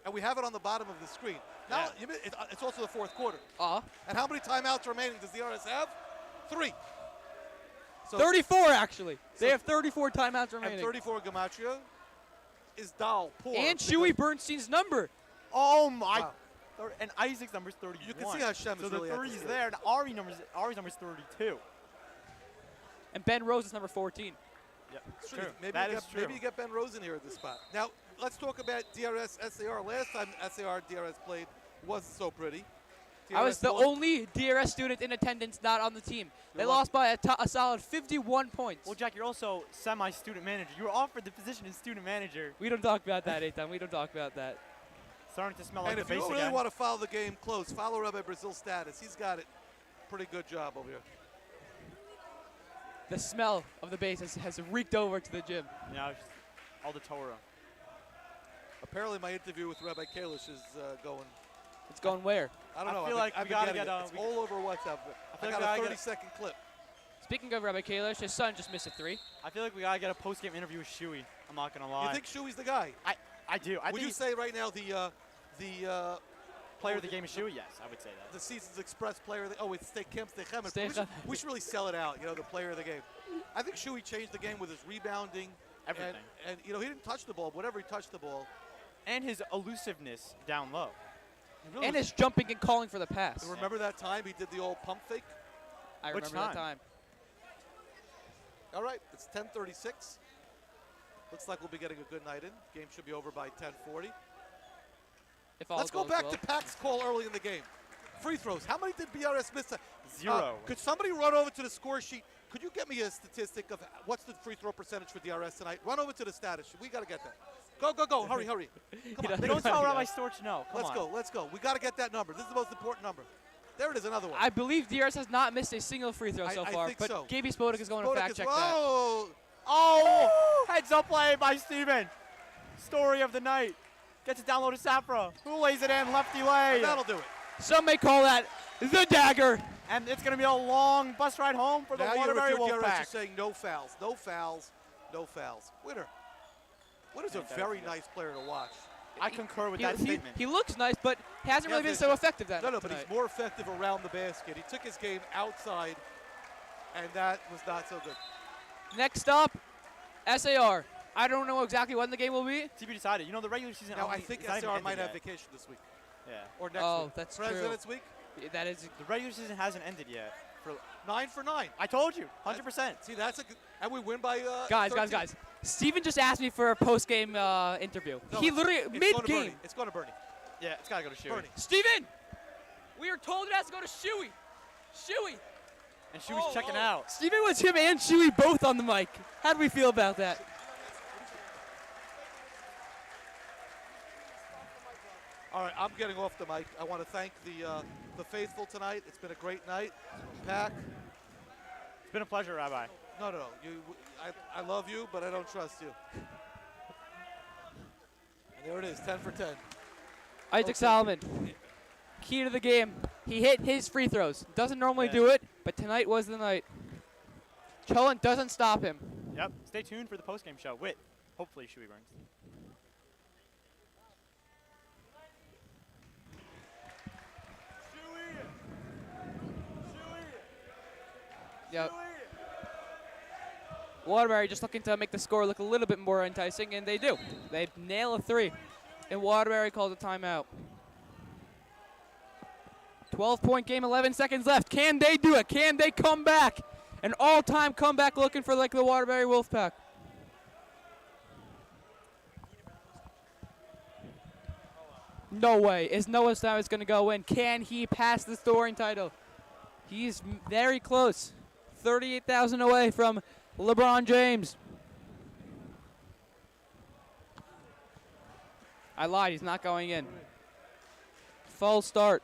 And we have it on the bottom of the screen. Now, it's also the fourth quarter. And how many timeouts remaining does the RS have? 3. So 34, actually. They have 34 timeouts remaining. And 34 Gematria is Dal, poor. And Shuey Bernstein's number. Oh, my. Wow. and Isaac's number's 31. You can see how Shem so is really the 30's there, and Ari's number's 32. And Ben Rose is number 14. Yep, it's true. Maybe you get Ben Rose in here at this spot. Now, let's talk about DRS SAR. Last time SAR DRS played wasn't so pretty. I was the only DRS student in attendance not on the team. They lost by a solid 51 points. Well, Jack, you're also semi-student manager. You were offered the position of student manager. We don't talk about that, Eitan. We don't talk about that. Starting to smell like and the base again. if you really want to follow the game close, follow Rabbi Brazil status. He's got it. Pretty good job over here. The smell of the base has reeked over to the gym. Yeah, all the Torah. Apparently, my interview with Rabbi Kalish is going. It's going where? I don't know. I feel like we gotta get. It's all over WhatsApp. I got a 30-second clip. Speaking of Rabbi Kalish, his son just missed a 3. I feel like we gotta get a post-game interview with Shuey. I'm not gonna lie. You think Shuey's the guy? I do. Would you say right now the player of the game is Shuey? Yes, I would say that. The Seasons Express player of the it's Camp Steinman. We should really sell it out. The player of the game. I think Shuey changed the game with his rebounding. Everything. And he didn't touch the ball, but whenever he touched the ball. And his elusiveness down low. Really and his jumping and calling for the pass. You remember that time he did the old pump fake? I remember that time. All right, it's 10:36. Looks like we'll be getting a good night in. Game should be over by 10:40. Let's go back to Pac's call early in the game. Free throws. How many did BRS miss? 0. Could somebody run over to the score sheet? Could you get me a statistic of what's the free throw percentage for DRS tonight? Run over to the status. We got to get that. Go. Hurry. Come on. Don't tell Rabbi Storch no. Let's go. We got to get that number. This is the most important number. There it is, another one. I believe DRS has not missed a single free throw so far. But so. Gaby Spodek is going to fact check that. Oh! Heads up play by Steven. Story of the night. Gets it down low to Safra. Who lays it in? Lefty lay. And that'll do it. Some may call that the dagger. And it's going to be a long bus ride home for the Waterbury Wolfpack. You're saying no fouls. Winner is a very nice player to watch. I concur with that statement. He looks nice, but he hasn't really been so effective that No, but he's more effective around the basket. He took his game outside, and that was not so good. Next up, SAR. I don't know exactly when the game will be. To be decided. The regular season. Now, I think SAR might have vacation this week. Yeah. Or next week. Oh, that's President's Week? Yeah, that is. The regular season hasn't ended yet. For 9 for 9. I told you, 100%. See, that's a good. And we win by. Guys. Steven just asked me for a post-game interview. No, he literally mid-game. It's going to Bernie. Yeah, it's got to go to Shuey. Bernie. Steven! We are told it has to go to Shuey. And Shuey's checking out. Steven was him and Shuey both on the mic. How do we feel about that? All right, I'm getting off the mic. I want to thank the faithful tonight. It's been a great night. Pac. It's been a pleasure, Rabbi. No. I love you, but I don't trust you. And there it is, 10 for 10. Isaac Solomon, key to the game. He hit his free throws. Doesn't normally do it, but tonight was the night. Cholin doesn't stop him. Yep. Stay tuned for the postgame show with, hopefully, Shuey brings. Yep. Waterbury just looking to make the score look a little bit more enticing, and they do. They nail a 3. And Waterbury calls a timeout. 12-point game, 11 seconds left. Can they do it? Can they come back? An all-time comeback looking for the Waterbury Wolfpack. No way. Is Noah Steinman going to go in? Can he pass the scoring title? He's very close. 38,000 away from LeBron James. I lied. He's not going in. False start.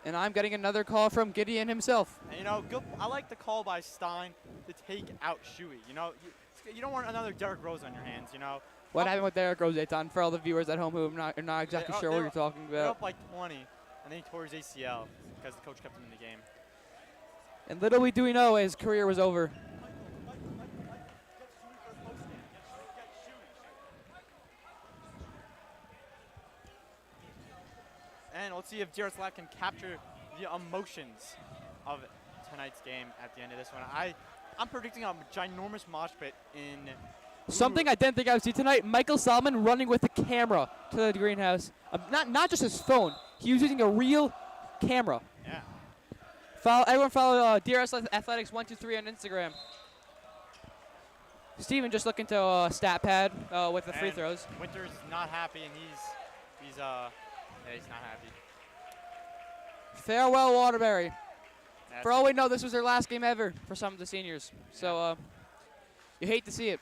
And I'm getting another call from Gideon himself. And, I like the call by Stein to take out Shuey. You don't want another Derrick Rose on your hands, What happened with Derrick Rose, Eitan, for all the viewers at home who are not exactly sure what you're talking They're about? up like 20, and then he tore his ACL because the coach kept him in the game. And little do we know, his career was over. And let's see if Jared Slack can capture the emotions of tonight's game at the end of this one. I'm predicting a ginormous mosh pit in Something I didn't think I would see tonight, Michael Solomon running with the camera to the greenhouse. Not just his phone. He was using a real camera. Yeah. Everyone follow DRS Athletics 123 on Instagram. Steven just looking to stat pad with the free throws. Winter's not happy, and he's not happy. Farewell, Waterbury. For all we know, this was their last game ever for some of the seniors. So you hate to see it.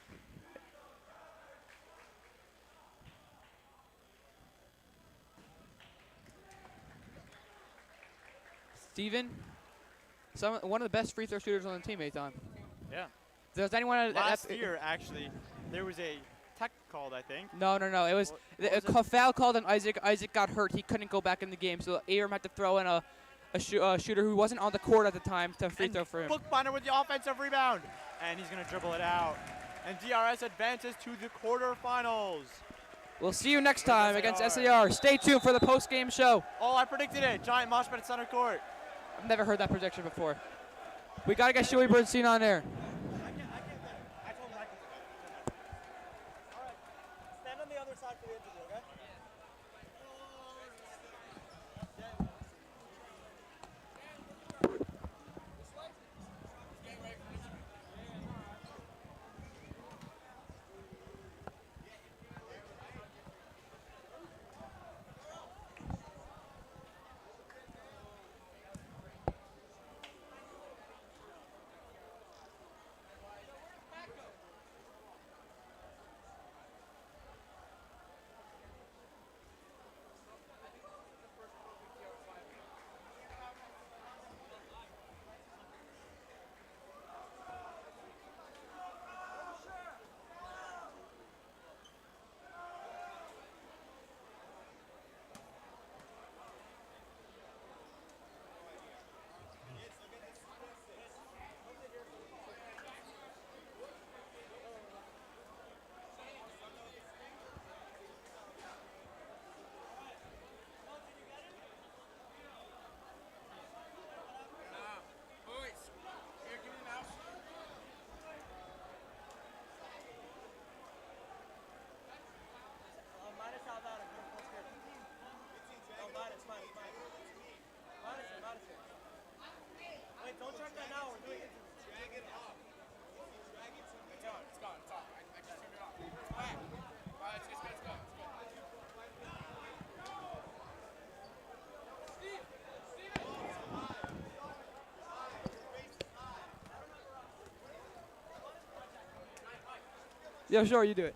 Steven, one of the best free throw shooters on the team, Eitan. Yeah. Does anyone last year, actually, there was a tech called, I think. No. It was a foul called on Isaac. Isaac got hurt. He couldn't go back in the game, so Aharon had to throw in a shooter who wasn't on the court at the time to free throw for him. Bookbinder with the offensive rebound, and he's going to dribble it out. And DRS advances to the quarterfinals. We'll see you next time against SAR. Stay tuned for the post-game show. Oh, I predicted it. Giant mosh pit at center court. I've never heard that prediction before. We got to get Shuey Bernstein on there. Stand on the other side for the interview, okay? Wait, don't check that now. We're doing it. Drag it off. Drag it. It's on. It's gone. It's on. I just turned it off. It's back. All right, let's go. Let's go. Yeah, sure, you do it.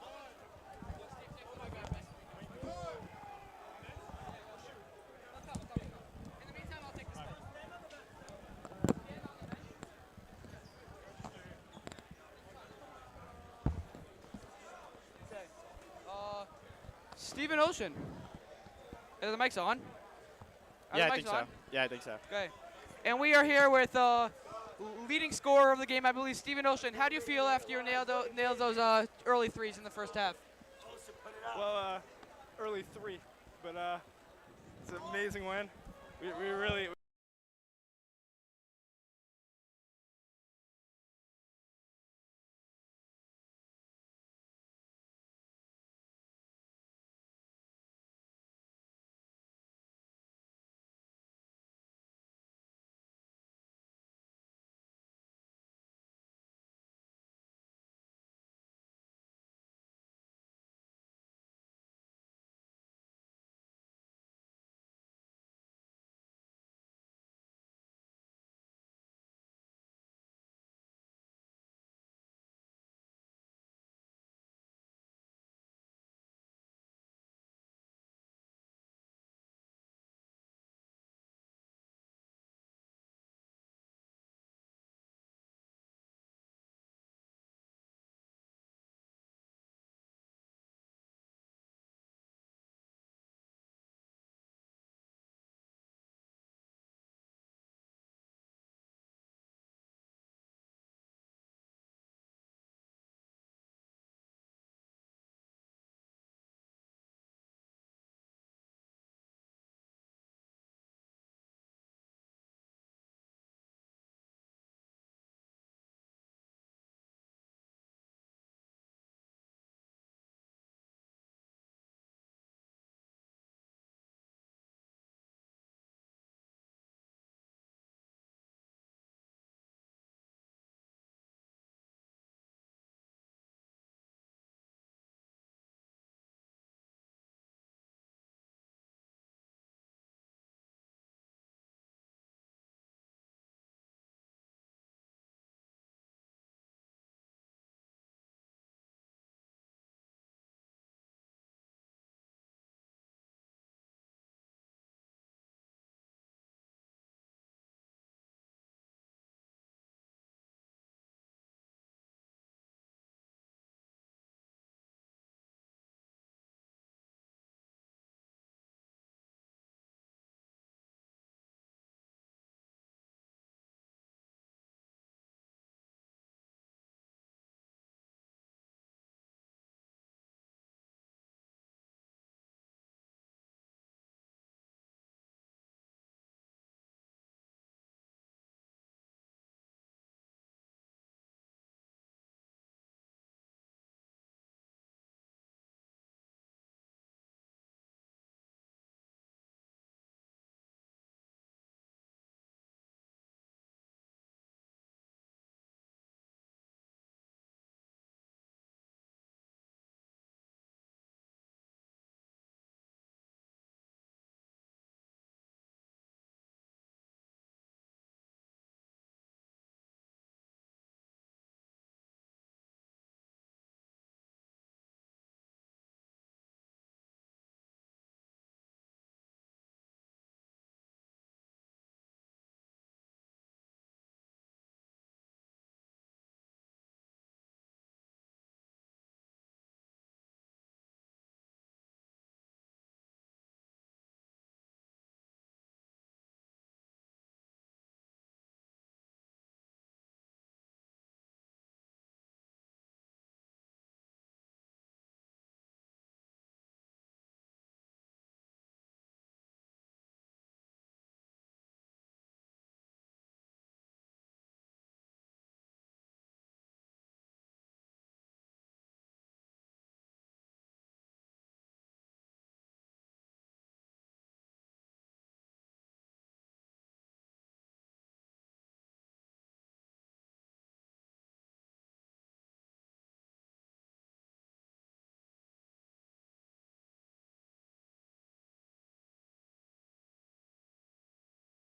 Stephen Ocean. Are the mics on? Yeah, I think so. Yeah, I think so. Okay. And we are here with leading scorer of the game, I believe, Stephen Ocean. How do you feel after you nailed those early threes in the first half? Well, early three, but it's an amazing win. We really